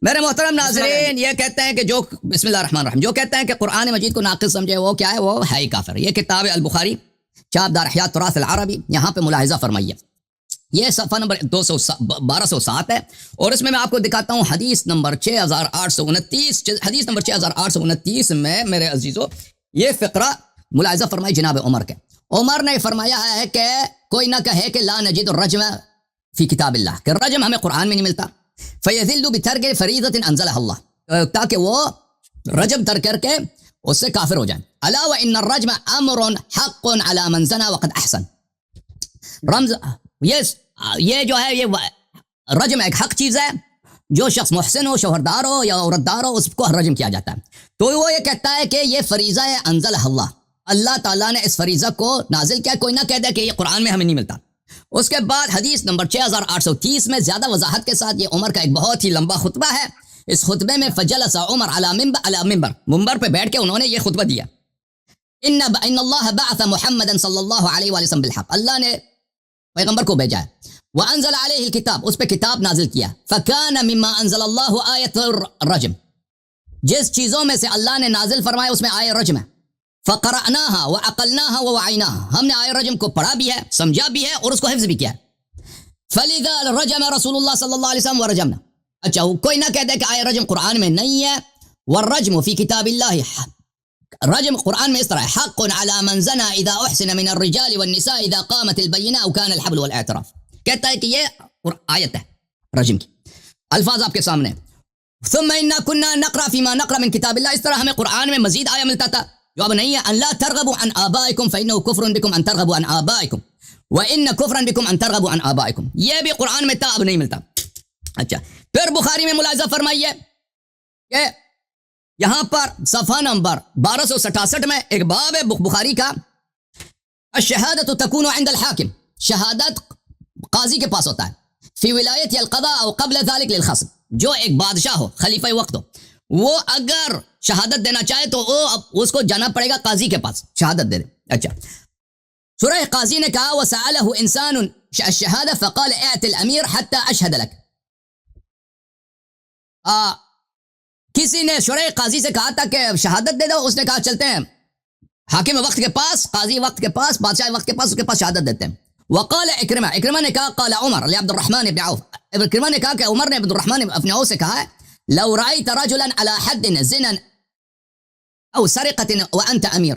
میرے محترم ناظرین یہ کہتے ہیں کہ جو بسم اللہ الرحمن الرحیم جو کہتے ہیں کہ قرآن مجید کو ناقص سمجھے وہ کیا ہے، وہ ہے ہی کافر۔ یہ کتاب البخاری چاپ دار احیاء تراث العربی، یہاں پہ ملاحظہ فرمائیے، یہ صفحہ نمبر 1207 ہے، اور اس میں آپ کو دکھاتا ہوں حدیث نمبر 6829۔ حدیث نمبر 6829 میں میرے عزیزو یہ فقرہ ملاحظہ فرمائی جناب عمر کے۔ عمر نے فرمایا ہے کہ کوئی نہ کہے کہ لا نجد الرجم فی کتاب اللہ، کہ رجم ہمیں قرآن میں نہیں ملتا، فیذل بترک فریضۃ انزلہ اللہ، تاکہ وہ رجم ترک کر کے اس سے کافر ہو جائیں۔ الا وان الرجم امر حق علی من زنا وقد احسن، رمز یہ جو ہے یہ رجم ایک حق چیز ہے، جو شخص محسن ہو، شوہردار ہو یا عورتدار ہو، اس کو رجم کیا جاتا ہے۔ تو وہ یہ کہتا ہے کہ یہ فریضہ ہے انزلہ اللہ، اللہ تعالیٰ نے اس فریضہ کو نازل کیا، کوئی نہ کہہ دے کہ یہ قرآن میں ہمیں نہیں ملتا۔ اس کے بعد حدیث نمبر 6830 میں زیادہ وضاحت کے ساتھ یہ عمر کا ایک بہت ہی لمبا خطبہ ہے۔ اس خطبے میں فجلس عمر علی منبر پہ بیٹھ کے انہوں نے یہ خطبہ دیا، ان اللہ بعث محمد صلی اللہ علیہ وآلہ وسلم بالحق، اللہ نے پیغمبر کو بھیجا ہے، وانزل علیہ الکتاب، اس پہ کتاب نازل کیا، فکان مما انزل اللہ آیت الرجم، جس چیزوں میں سے اللہ نے نازل فرمایا اس میں آیت رجم ہے، فقرأناها وعقلناها ووعيناها، ہم نے آیت رجم کو پڑھا بھی ہے، سمجھا بھی ہے، اور اس کو حفظ بھی کیا ہے۔ فلذا رجم رسول اللہ صلی اللہ علیہ وسلم ورجمنا، اچھا کوئی نہ کہہ دے کہ آیت رجم قرآن میں نہیں ہے، والرجم فی کتاب اللہ، رجم قرآن میں اس طرح ہے، حق علی من زنا اذا احسن من الرجال والنساء اذا قامت البینہ او کان الحبل والاعتراف، کہتا ہے کہ یہ آیت ہے رجم کی، الفاظ آپ کے سامنے۔ ثم انا كنا نقرا فيما نقرا من کتاب اللہ، اس طرح ہمیں قرآن میں مزید آیا ملتا تھا جو اب نہیں ہے، ان لا ترغبوا عن آبائکم فانه كفر بكم ان ترغبوا عن آبائکم وان كفرا بكم ان ترغبوا عن آبائکم، یہ بھی قرآن میں تھا، اب نہیں ملتا۔ اچھا پھر بخاری میں ملاحظہ فرمائیے کہ یہاں پر صفحہ نمبر 1267 میں ایک باب ہے بخاری کا، الشہادۃ تکون عند الحاکم، شہادت قاضی کے پاس ہوتا ہے، فی ولایت القضاء او قبل ذلك للخصم، جو ایک بادشاہ ہو، خلیفہ وقت ہو، وہ اگر شہادت دینا چاہے تو اس کو جانا پڑے گا قاضی کے پاس، شہادت دے دے۔ اچھا سورہ قاضی نے کہا وسألہ انسان الشہادہ فقال اعت الامیر حتی اشہد لک، کسی نے شرح قاضی سے کہا تھا کہ شہادت دے دو، اس نے کہا چلتے ہیں حاکم وقت کے پاس، قاضی وقت کے پاس، بادشاہ وقت کے پاس، اس کے پاس شہادت دیتے ہیں۔ وقال اکرمہ نے کہا قال عمر لعبد الرحمن بن عوف، اکرمہ نے کہا کہ عمر نے عبد الرحمن اپنے عوف سے کہا ہے لو رأيت رجلا على حد زنا او سرقة وانت امیر،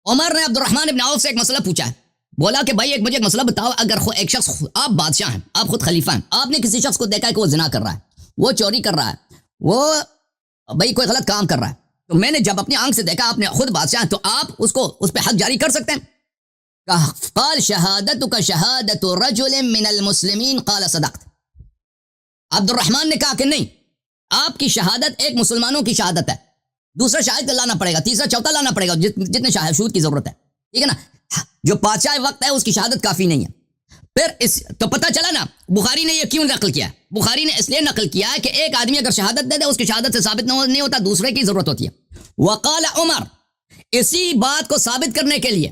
عمر نے عبد الرحمن ابن عوف سے ایک مسئلہ پوچھا ہے، بولا کہ بھائی مجھے ایک مسئلہ بتاؤ، اگر ایک شخص، آپ بادشاہ ہیں، آپ خود خلیفہ ہیں، آپ نے کسی شخص کو دیکھا ہے کہ وہ زنا کر رہا ہے، وہ چوری کر رہا ہے، وہ بھائی کوئی غلط کام کر رہا ہے، تو میں نے جب اپنی آنکھ سے دیکھا، آپ نے خود بادشاہ ہیں، تو آپ اس پہ حد جاری کر سکتے ہیں؟ قال شہادتک شہادت رجل من المسلمین قال صدقت، عبد الرحمن نے کہا کہ نہیں، آپ کی شہادت ایک مسلمانوں کی شہادت ہے، دوسرا شاہد لانا پڑے گا، تیسرا چوتھا لانا پڑے گا، جتنے شہود کی ضرورت ہے، ٹھیک ہے نا، جو بادشاہ وقت ہے اس کی شہادت کافی نہیں ہے۔ پھر تو پتہ چلا نا بخاری نے یہ کیوں نقل کیا ہے، بخاری نے اس لیے نقل کیا ہے کہ ایک آدمی اگر شہادت دے دے اس کی شہادت سے ثابت نہیں ہوتا، دوسرے کی ضرورت ہوتی ہے۔ وقال عمر، اسی بات کو ثابت کرنے کے لیے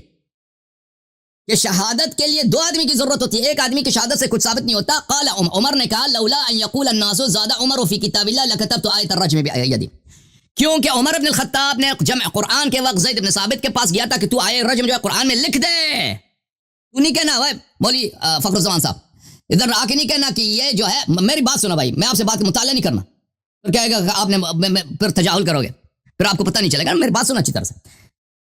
کہ شہادت کے لیے دو آدمی کی ضرورت ہوتی ہے، ایک آدمی کی شہادت سے کچھ ثابت نہیں ہوتا، قال عمر نے کہا لولا ان یقول الناس زاد عمر فی کتاب اللہ لکتبت آیت الرجم بیدی، کیونکہ عمر بن الخطاب نے جمع قرآن کے وقت زید بن ثابت کے پاس گیا تھا کہ تو آیت رجم جو ہے قرآن میں لکھ دے، تو نہیں کہنا ہے مولوی فخر الزمان صاحب ادھر آ کے نہیں کہنا کہ یہ جو ہے، میری بات سنو بھائی، میں آپ سے بات کا مطالعہ نہیں کرنا، پھر کہے گا آپ نے پھر تجاہل کرو گے، پھر آپ کو پتہ نہیں چلے گا، میری بات سنو اچھی طرح سے،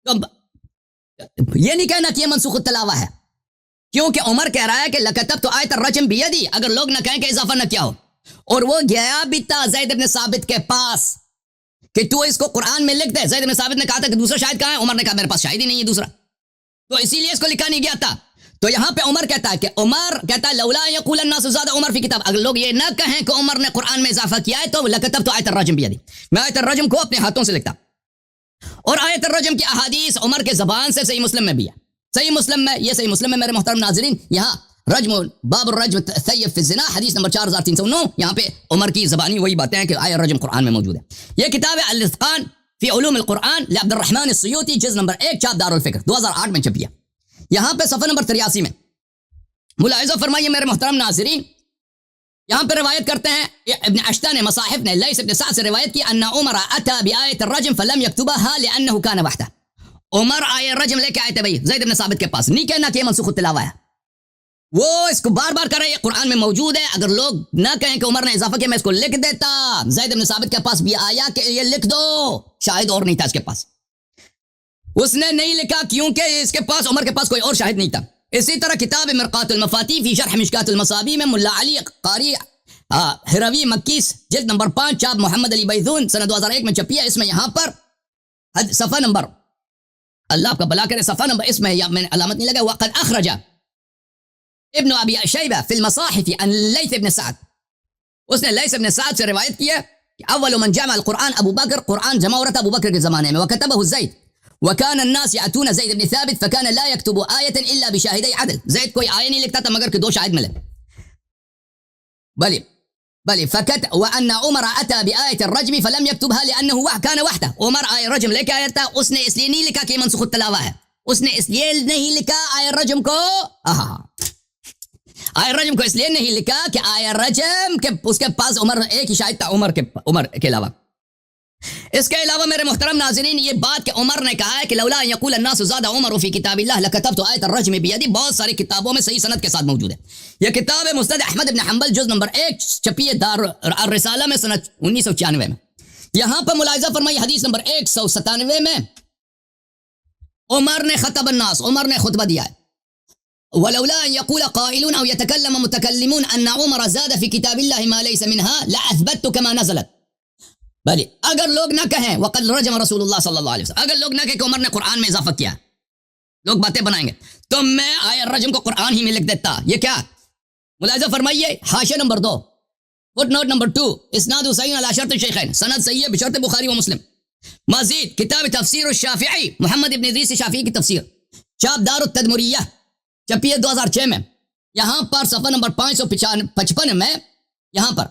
تو یہ نہیں کہنا کہ یہ منسوخ التلاوہ ہے، کیونکہ عمر کہہ رہا ہے کہ لکتبت آیت الرجم بیدی، اگر لوگ نہ کہیں کہ اضافہ نہ کیا ہو، اور وہ گیا بھی تھا زید بن ثابت کے پاس کہ تو اس کو قرآن میں لکھ دے، زید بن ثابت نے کہا تھا کہ دوسرا شاہد کہاں ہے، عمر نے کہا میرے پاس شاہد ہی نہیں ہے دوسرا، تو اسی لیے اس کو لکھا نہیں گیا تھا۔ تو یہاں پہ عمر کہتا ہے لولا یقول الناس زاد عمر فی کتاب، اگر لوگ یہ نہ کہیں کہ عمر نے قرآن میں اضافہ کیا ہے تو لکتبت آیت الرجم بیدی، میں آیت الرجم کو اپنے ہاتھوں سے لکھتا، اور آیت الرجم کی احادیث عمر کے زبان سے صحیح مسلم میں بھی ہے، صحیح مسلم میں، یہ صحیح مسلم میں میرے محترم ناظرین، یہاں رجم باب الرجم الثیب فی الزنا حدیث نمبر 4309، یہاں پہ عمر کی زبانی وہی باتیں ہیں کہ آیت الرجم قرآن میں موجود ہے۔ یہ کتاب ہے الاتقان فی علوم القرآن لعبد الرحمن السیوطی، جز نمبر 1 چاپ دار الفکر 2008 میں چھپی ہے۔ یہاں پہ صفحہ نمبر 83 میں ملاحظہ فرمائیے میرے محترم ناظرین یہاں پہ روایت کرتے ہیں ابن اشتا نے مصاحف نے لیث ابن سعد سے روایت کی ان عمر اتى بآیت الرجم فلم يكتبها لانه كان وحده. عمر آئے رجم لے کے آئے تھے بھائی زید بن ثابت کے پاس، نہیں کہنا کہ یہ منسوخ التلاوہ ہے، وہ اس کو بار بار کر رہے ہیں، یہ قرآن میں موجود ہے، اگر لوگ نہ کہیں کہ عمر نے اضافہ کیا میں اس کو لکھ دیتا، زید بن ثابت کے پاس بھی آیا کہ یہ لکھ دو، شاہد اور نہیں تھا اس کے پاس، اس نے نہیں لکھا کیونکہ اس کے پاس عمر کے پاس کوئی اور شاہد نہیں تھا. اسی طرح کتاب مرقات المفاتیح فی شرح مشکات المصابیح میں ملا علی قاری ہروی مکی جلد نمبر 5 چاپ محمد علی بیضون سنہ 2001 میں چھپی ہے. اس میں یہاں پر صفحہ نمبر، اللہ آپ کا بلا کرے، صفحہ نمبر اس میں میں نے علامت نہیں لگا، وقد اخرج ابن ابی شیبہ فی المصاحف عن لیث ابن سعد، اس نے لیث ابن سعد سے روایت کی ہے کہ اول من جمع القرآن ابو بکر، قرآن جمع ہو رہا تھا ابو بکر کے زمانے میں، وكتبه زید وكان الناس يأتون زید بن ثابت فكان لا يكتب آية الا بشاهدي عدل، زید کوئی آیہ نہیں لکھتا تھا مگر کہ دو شاہد ملے. بلی فکت وان عمر اتى بآية الرجم فلم يكتبها لانه كان وحده، عمر آیہ رجم لے کے آیا تھا، اس نے اس لیے نہیں لکھا کہ یہ منسوخ التلاوہ ہے، اس نے اس لیے نہیں لکھا آیہ رجم کو، آیہ رجم کو اس لیے نہیں لکھا کہ آیہ رجم کے اس کے پاس عمر ایک ہی شاہد تھا، عمر کے علاوہ. اس کے علاوہ میرے محترم ناظرین یہ بات کہ عمر نے کہا ہے کہ لولا ان یقول الناس زاد عمر فی کتاب اللہ لکتبت آیۃ الرجم بیدی، بہت ساری کتابوں میں صحیح سند کے ساتھ موجود ہے. یہ کتاب ہے مسند احمد بن حنبل جز نمبر 1 چھپی ہے دار الرسالہ میں سنہ 1996 میں. یہاں پر ملاحظہ فرمائی حدیث نمبر 197 میں عمر نے خطب الناس، عمر نے خطبہ دیا ہے. ولولا ان يقول قائلون او يتكلم متكلمون ان عمر زاد في كتاب الله ما ليس منها لاثبت كما نزلت. بھلی اگر لوگ نہ کہیں وقد رجم رسول اللہ صلی اللہ علیہ وسلم، اگر لوگ نہ کہیں کہ عمر نے قرآن میں اضافہ کیا، لوگ باتیں بنائیں گے تو میں آیہ رجم کو قرآن ہی میں لکھ دیتا. یہ کیا ملاحظہ فرمائیے، حاشیہ نمبر 2 فٹ نوٹ نمبر 2 اسناد صحیح علی شرط الشیخین، سند صحیح ہے بشرط بخاری و مسلم. مزید کتاب تفسیر الشافعی محمد ابن ادریس شافعی کی تفسیر چاپ دار التدمریہ چھپی ہے 2006 میں. یہاں پر صفحہ نمبر 555 میں یہاں پر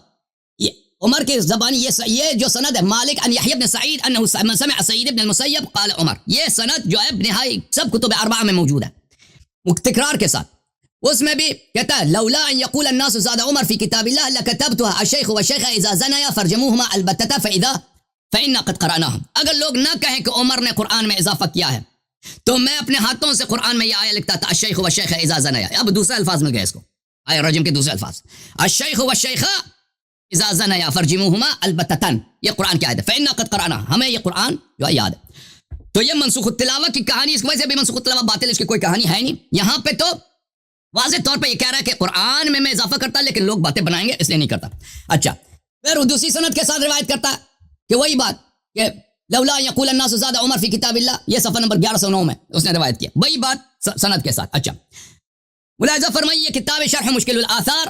یہ عمر کی زبانی یہ جو سند ہے مالک ان یحیی بن سعید انه سمع سعید بن المسیب قال عمر، یہ سند جو ہے نہائی سب کتب اربعہ میں موجود ہے تکرار کے ساتھ. اس میں بھی کہتا ہے لولا ان يقول الناس زاد عمر في كتاب الله لكتبتها الشيخ والشيخه اذا زنيا فرجموهما البتة فإنا قد قرأناهم. اگر لوگ نہ کہیں کہ عمر نے قرآن میں اضافہ کیا ہے تو میں اپنے ہاتھوں سے قرآن میں یہ آیہ لکھتا تھا الشیخ والشیخہ اذا زنیا. اب دوسرے الفاظ مل گئے اس کو، آیہ رجم کے دوسرے الفاظ الشیخ والشیخہ اذا زنیا فرجموهما البتة، یہ قرآن کی آیت ہے. فإنا قد قرأنا، ہمیں یہ قرآن جو ہے یاد ہے. تو یہ منسوخ التلاوہ کی کہانی، اس وجہ سے بھی منسوخ التلاوہ باطل، اس کی کوئی کہانی ہے نہیں. یہاں پہ تو واضح طور پہ یہ کہہ رہا ہے کہ قرآن میں اضافہ کرتا لیکن لوگ باتیں بنائیں گے اس لیے نہیں کرتا. اچھا پھر دوسری سند کے ساتھ روایت کرتا کہ وہی بات کہ لولا یقول الناس زاد عمر فی کتاب اللہ، یہ صفحہ نمبر 1109 میں اس نے روایت کیا، وہی بات سند کے ساتھ. اچھا ملاحظہ فرمائیے کتاب شرح مشکل الآثار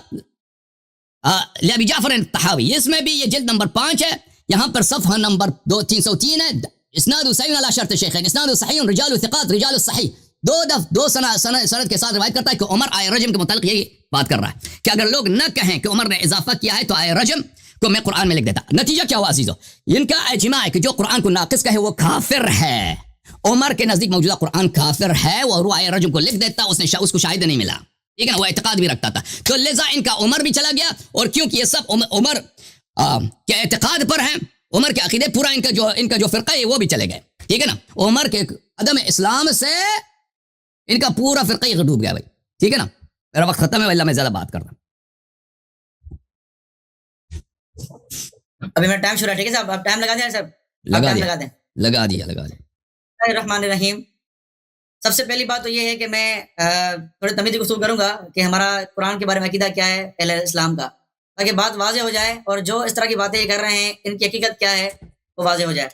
لابی جعفر الطحاوی، اس میں بھی یہ جلد نمبر 5 ہے، یہاں پر صفحہ نمبر 303 ہے. اسناد صحیح علی شرط الشیخین، اسناد صحیح رجال ثقات رجال الصحیح، دو سند کے ساتھ روایت کرتا ہے کہ عمر آیہ رجم کے متعلق یہی بات کر رہا ہے کہ اگر لوگ نہ کہیں کہ عمر نے اضافہ کیا ہے تو آیہ رجم کو میں قرآن میں لکھ دیتا. نتیجہ کیا ہوا عزیزو، ان کا اجماع ہے کہ جو قرآن کو ناقص کہے وہ کافر ہے. عمر کے نزدیک موجودہ قرآن کافر ہے اور وہ آیہ رجم کو لکھ دیتا، اس کو شاہد نہیں ملا، ٹھیک ہے نا، وہ اعتقاد بھی رکھتا تھا. تو لذا ان کا عمر بھی چلا گیا، اور کیونکہ یہ سب عمر کے اعتقاد پر ہیں، عمر کے عقیدے پورا ان کا جو فرقہ ہے وہ بھی چلے گئے، ٹھیک ہے نا. عمر کے عدم اسلام سے ان کا پورا فرقہ ہی ڈوب گیا بھائی، ٹھیک ہے نا. میرا وقت ختم ہے، اللہ میں زیادہ بات کرتا ہوں. ابھی میرا ٹائم شروع ہے، ٹھیک ہے صاحب، آپ ٹائم لگا دیں صاحب، لگا دیا. الرحمن الرحیم. سب سے پہلی بات تو یہ ہے کہ میں تھوڑی تمیزی گفتگو کروں گا کہ ہمارا قرآن کے بارے میں عقیدہ کیا ہے اہل اسلام کا، تاکہ بات واضح ہو جائے اور جو اس طرح کی باتیں یہ کر رہے ہیں ان کی حقیقت کیا ہے وہ واضح ہو جائے.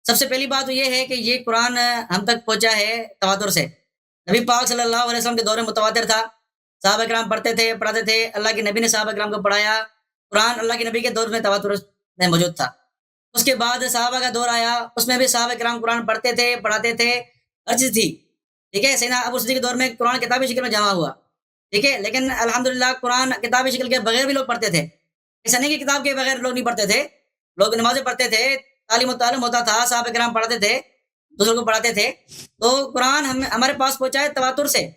سب سے پہلی بات تو یہ ہے کہ یہ قرآن ہم تک پہنچا ہے تواتر سے. نبی پاک صلی اللہ علیہ وسلم کے دور میں متواتر تھا، صحابہ کرام پڑھتے تھے پڑھاتے تھے، اللہ کے نبی نے صحابہ کرام کو پڑھایا. قرآن اللہ کے نبی کے دور میں تواتر میں موجود تھا. اس کے بعد صحابہ کا دور آیا، اس میں بھی صحابہ کرام قرآن پڑھتے تھے پڑھاتے تھے، ہر چیز تھی، ٹھیک ہے. سیدنا ابو صدیق کے دور میں قرآن کتابی شکل میں جمع ہوا، ٹھیک ہے. لیکن الحمدللہ قرآن کتابی شکل کے بغیر بھی لوگ پڑھتے تھے. ایسا نہیں کہ کتاب کے بغیر لوگ نہیں پڑھتے تھے، لوگ نمازیں پڑھتے تھے، تعلیم و تعلم ہوتا تھا، صحابہ کرام پڑھاتے تھے، دوسروں کو پڑھاتے تھے. تو قرآن ہمارے پاس پہنچا ہے تواتر سے،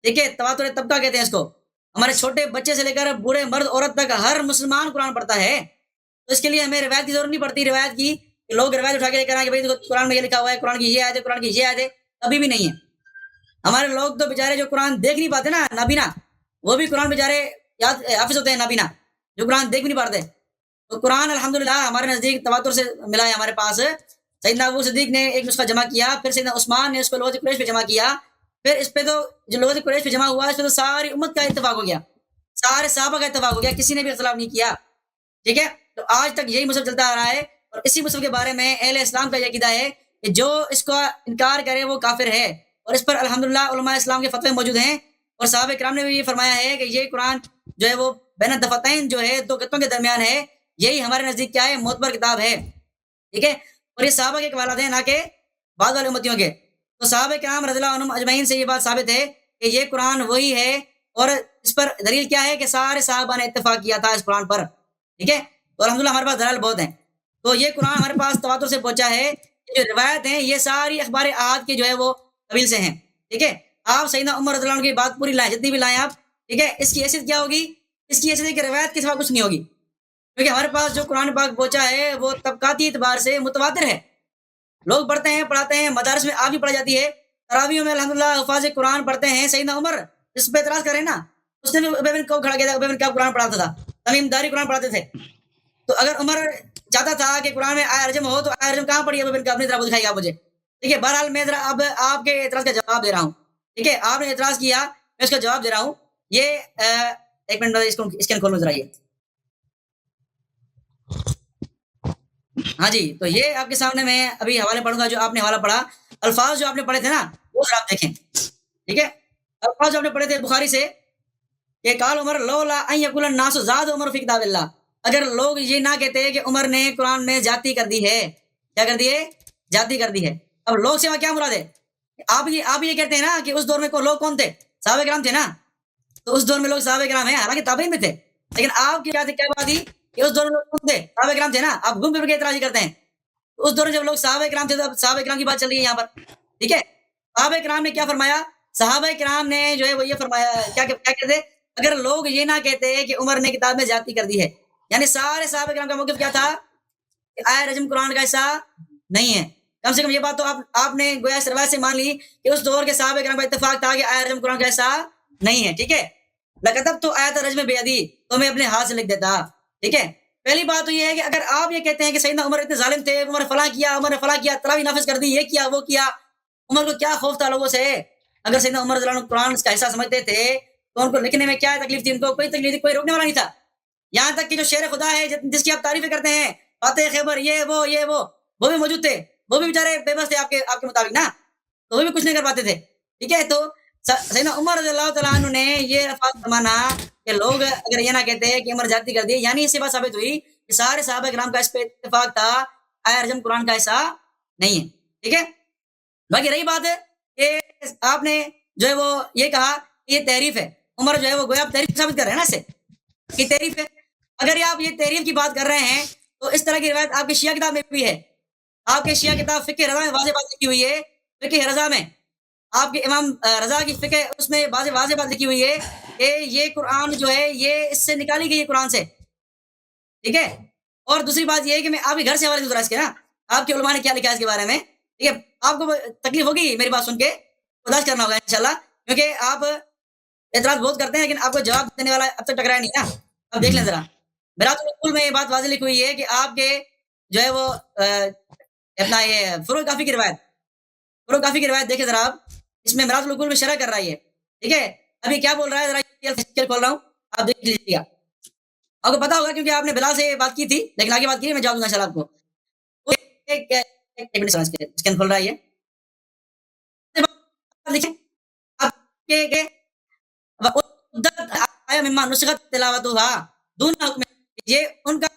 ٹھیک ہے. تواتر طبقہ کہتے ہیں اس کو. ہمارے چھوٹے بچے سے لے کر بوڑھے مرد عورت تک ہر مسلمان قرآن پڑھتا ہے. تو اس کے لیے ہمیں روایت کی ضرورت نہیں پڑتی. روایت کی کہ لوگ روایت اٹھا کے لے کر آئیں کہ بھائی دیکھو قرآن میں یہ لکھا ہوا ہے, قرآن کی یہ آیت ہے, قرآن کی یہ آیت ہے, کبھی بھی نہیں ہے. ہمارے لوگ تو بیچارے جو قرآن دیکھ نہیں پاتے نا, نابینا, وہ بھی قرآن بیچارے یاد حافظ ہوتے ہیں, نابینا جو قرآن دیکھ بھی نہیں پاتے. تو قرآن الحمدللہ ہمارے نزدیک تواتر سے ملا ہے ہمارے پاس. سیدنا ابو صدیق نے ایک نسخہ جمع کیا, پھر سیدنا عثمان نے اس کو لغت قریش پہ جمع کیا, پھر اس پہ تو جو لغت قریش پہ جمع ہوا اس پہ تو ساری امت کا اتفاق ہو گیا, سارے صحابہ کا اتفاق ہو گیا, کسی نے بھی اختلاف نہیں کیا. ٹھیک ہے, تو آج تک یہی مصحف چلتا آ رہا ہے. اور اسی مصحف کے بارے میں اہل اسلام کا یہ عقیدہ ہے کہ جو اس کا انکار کرے وہ کافر ہے. اور اس پر الحمدللہ علماء اسلام کے فتوے موجود ہیں, اور صحابہ کرام نے بھی یہ فرمایا ہے کہ یہ قرآن جو ہے وہ بین الدفتین جو ہے دو گتوں کے درمیان ہے, یہی ہمارے نزدیک کیا ہے, معتبر کتاب ہے. ٹھیک ہے, اور یہ صحابہ کے حوالات ہیں, نہ کہ بعض والے امتیوں کے. تو صحابہ کرام رضی اللہ عنہم اجمعین سے یہ بات ثابت ہے کہ یہ قرآن وہی ہے, اور اس پر دلیل کیا ہے کہ سارے صحابہ نے اتفاق کیا تھا اس قرآن پر. ٹھیک ہے, تو الحمدللہ ہمارے پاس دلائل بہت ہیں. تو یہ قرآن ہمارے پاس تواتر سے پہنچا ہے. جو روایت ہیں یہ ساری اخبار احاد کے جو ہے وہ قبیل سے ہیں. ٹھیک ہے, آپ سیدنا عمر رضی اللہ عنہ کی بات پوری لائیں, جتنی بھی لائیں آپ. ٹھیک ہے, اس کی حیثیت کیا ہوگی, اس کی حیثیت ہے کہ روایت کے سوا کچھ نہیں ہوگی, کیونکہ ہمارے پاس جو قرآن پاک پہنچا ہے وہ طبقاتی اعتبار سے متواتر ہے. لوگ پڑھتے ہیں, پڑھاتے ہیں, مدارس میں آج بھی پڑھائی جاتی ہے. تراویحوں میں الحمدللہ حفاظ قرآن پڑھتے ہیں. سیدنا عمر اس پہ اعتراض کریں نا, اس نے بھی ابی بن کعب کھڑا کیا تھا, ابی بن کعب قرآن پڑھاتا تھا, تمیم داری قرآن پڑھاتے تھے. تو اگر عمر چاہتا تھا کہ قرآن میں آیہ رجم ہو تو آیہ رجم کہاں پڑھی ابی بن کعب نے, ذرا وہ دکھائیے آپ مجھے. ٹھیک ہے, بہرحال میں ذرا اب آپ کے اعتراض کا جواب دے رہا ہوں. ٹھیک ہے, آپ نے اعتراض کیا, میں اس کا جواب دے رہا ہوں. یہ ایک منٹ اس کو اسکین کھول لو ذرا. یہ ہاں جی, تو یہ آپ کے سامنے میں ابھی حوالے پڑھوں گا. جو آپ نے حوالہ پڑھا, الفاظ جو آپ نے پڑھے تھے نا وہ ذرا آپ دیکھیں. ٹھیک ہے, الفاظ جو آپ نے پڑھے تھے بخاری سے کہ قال عمر لولا ان یقول الناس زاد عمر فی کتاب اللہ, اگر لوگ یہ نہ کہتے کہ عمر نے قرآن میں زیادتی کر دی ہے. کیا کر دی ہے, زیادتی کر دی ہے. اب لوگ سے وہاں کیا مراد ہے, آپ یہ کہتے ہیں نا کہ اس دور میں لوگ کون تھے, صحابہ کرام تھے نا. تو اس دور میں لوگ صحابہ کرام ہیں, حالانکہ تابعین میں تھے, لیکن آپ کی کیا بات تھی کہ اس دور میں لوگ کون تھے, صحابہ کرام تھے نا. آپ گھوم پھر کے اعتراض کرتے ہیں. اس دور میں جب لوگ صحابہ کرام تھے تو اب صحابہ کرام کی بات چل رہی ہے یہاں پر. ٹھیک ہے, صحابہ کرام نے کیا فرمایا, صحابہ کرام نے جو ہے وہ یہ فرمایا, کیا کہتے, اگر لوگ یہ نہ کہتے کہ عمر نے کتاب میں زیادتی کر دی ہے, یعنی سارے صحابہ کرام کا موقف کیا تھا کہ آیہ رجم قرآن کا حصہ نہیں ہے. کم سے کم یہ بات تو آپ نے گویا اس روایت سے مان لی کہ اس دور کے صحابہ کرام کا اتفاق تھا کہ آیہ رجم قرآن کا حصہ نہیں ہے. ٹھیک ہے, لکتب تو آیت رجم بیدی, تو میں اپنے ہاتھ سے لکھ دیتا. ٹھیک ہے, پہلی بات تو یہ ہے کہ اگر آپ یہ کہتے ہیں کہ سیدنا عمر اتنے ظالم تھے, عمر فلاں کیا, عمر نے فلاں کیا, تراویح نافذ کر دی, یہ کیا وہ کیا, عمر کو کیا خوف تھا لوگوں سے. اگر سیدنا عمر رضی اللہ عنہ قرآن کا حصہ سمجھتے تھے تو ان کو لکھنے میں کیا تکلیف تھی, ان کو کوئی تکلیف تھی, کوئی روکنے والا نہیں تھا. یہاں تک کہ جو شیر خدا ہے جس کی آپ تعریفیں کرتے ہیں, فاتح خیبر, یہ وہ بھی موجود تھے, وہ بھی بیچارے بے بس تھے آپ کے مطابق نا, تو وہ بھی کچھ نہیں کر پاتے تھے. ٹھیک ہے, تو سیدنا عمر رضی اللہ تعالیٰ عنہ نے یہ الفاظ فرمانا کہ لوگ اگر یہ نہ کہتے کہ عمر زیادتی کر دی, یعنی اس سے بات ثابت ہوئی کہ سارے صحابہ کرام کا اس پہ اتفاق تھا, آیہ رجم قرآن کا حصہ نہیں ہے. ٹھیک ہے, باقی رہی بات ہے کہ آپ نے جو ہے وہ یہ کہا کہ یہ تحریف ہے, عمر جو ہے وہ گویا آپ تحریف ثابت کر رہے ہیں نا, اس سے کہ تحریف ہے. اگر آپ یہ تحریف کی بات کر رہے ہیں تو اس طرح کی روایت آپ کی شیعہ کتاب میں بھی ہے. آپ کے شیعہ کتاب فقہ رضا میں واضح بات لکھی ہوئی ہے. فقہ رضا میں آپ کے امام رضا کی فقہ, اس میں واضح بات لکھی ہوئی ہے کہ یہ قرآن جو ہے یہ اس سے نکالی گئی ہے قرآن سے. ٹھیک ہے, اور دوسری بات یہ ہے کہ میں آپ کے گھر سے حوالے دوں اس کے نا, آپ کے علماء نے کیا لکھا ہے اس کے بارے میں. ٹھیک ہے, آپ کو تکلیف ہوگی میری بات سن کے, برداشت کرنا ہوگا انشاءاللہ, کیونکہ آپ اعتراض بہت کرتے ہیں لیکن آپ کو جواب دینے والا اب تک ٹکرایا نہیں نا. اب دیکھ لیں ذرا, میرات الرسول میں یہ بات واضح لکھی ہوئی ہے کہ آپ کے جو ہے وہ اپنا یہ فروع کافی کی روایت دیکھیں ذرا آپ, اس میں میرات الرسول میں شرح کر رہا ہے. ٹھیک ہے, ابھی کیا بول رہا ہے ذرا کھول رہا ہوں, آپ دیکھ لیجیے گا, آپ کو پتا ہوگا کیونکہ آپ نے بلال سے بات کی تھی, لیکن آگے بات کی میں جواب دوں گا انشاءاللہ آپ کو. ایک منٹ اسکین کھول رہا ہے, یہ آپ کے مما نسخت تلاوتها دون حکم, یہ ان کا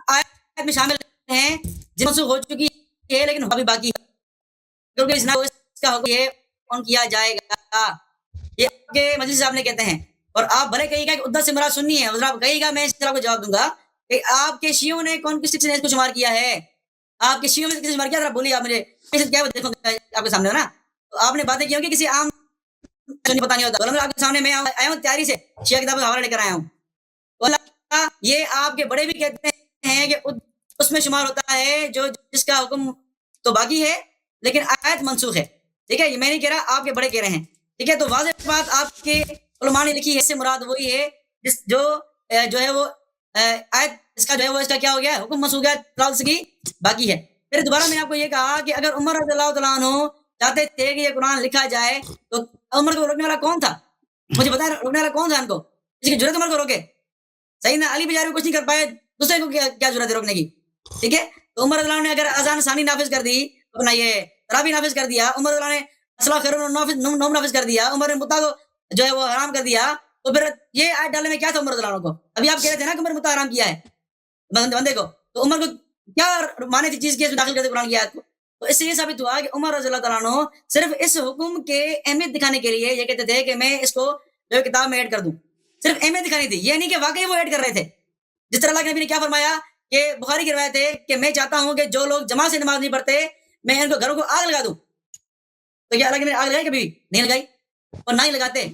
آیت میں شامل ہیں جن منسوخ ہو چکی ہے لیکن ابھی باقی ہے, کیونکہ اس کا حکم یہ کون کیا جائے گا, یہ آپ کے مجلس صاحب نے کہتے ہیں. اور آپ بھلے کہیے گا کہ عدت سے مراد سنی ہے, آپ کہیے گا, میں اس طرح کو جواب دوں گا کہ آپ کے شیعوں نے کون کس نے اس کو شمار کیا ہے, آپ کے شیعوں میں کس نے شمار کیا, ذرا بولیے آپ مجھے, کیا دیکھو آپ کے سامنے ہو نا, تو آپ نے باتیں کی ہوں کہ کسی عام سنی پتہ نہیں ہوتا. علماء آپ کے سامنے میں آیا ہوں تیاری سے شیعہ کتاب کا حوالہ لے کر آیا ہوں. تو اللہ یہ آپ کے بڑے بھی کہتے ہیں کہ اس میں شمار ہوتا ہے جو جس کا حکم تو باقی ہے لیکن آیت منسوخ ہے. ٹھیک ہے, یہ میں نہیں کہہ رہا, آپ کے بڑے کہہ رہے ہیں. ٹھیک ہے, تو واضح بات آپ کے علماء نے لکھی ہے, اس سے مراد وہی ہے جس جو ہے وہ آیت اس کا جو ہے وہ اس کا کیا ہو گیا, حکم منسوخ ہے, تلاوت کی باقی ہے. پھر دوبارہ میں نے آپ کو یہ کہا کہ اگر عمر رضی اللہ تعالیٰ عنہ چاہتے تھے کہ یہ قرآن لکھا جائے تو عمر کو روکنے والا کون تھا؟ مجھے بتائیں, روکنے والا کون تھا ان کو, اس کی ضرورت عمر کو روکے؟ صحیح نا, علی بیچارے کچھ نہیں کر پائے, دوسرے کو کیا ضرورت ہے روکنے کی؟ ٹھیک ہے, تو عمر رضی اللہ عنہ نے اگر اذان ثانی نافذ کر دی, اپنا یہ تراویح نافذ کر دیا, عمر رضی اللہ نے اصلاح خیر نوم نافذ کر دیا, عمر نے متا کو جو ہے وہ حرام کر دیا, تو پھر یہ آیت ڈالنے میں کیا تھا عمر رضی اللہ عنہ کو؟ ابھی آپ کہہ رہے تھے نا کہ عمر متا حرام کیا ہے بندے کو, تو عمر کو کیا مانے تھی چیز کی اس میں داخل کرتے قرآن کی آیت کو؟ تو اس سے یہ ثابت ہوا کہ عمر رضی اللہ تعالیٰ عنہ صرف اس حکم کے اہمیت دکھانے کے لیے یہ کہتے تھے کہ میں اس کو جو کتاب میں ایڈ کر دوں, صرف اہمیت دکھانی تھی, یہ نہیں کہ واقعی وہ ایڈ کر رہے تھے. جس طرح اللہ کے نبی نے کیا فرمایا کہ بخاری کی روایت ہے کہ میں چاہتا ہوں کہ جو لوگ جماعت سے نماز نہیں پڑھتے میں ان کو گھروں کو آگ لگا دوں. تو کیا اللہ کے نبی نے آگ لگائی کبھی؟ نہیں لگائی, اور نہ ہی لگاتے.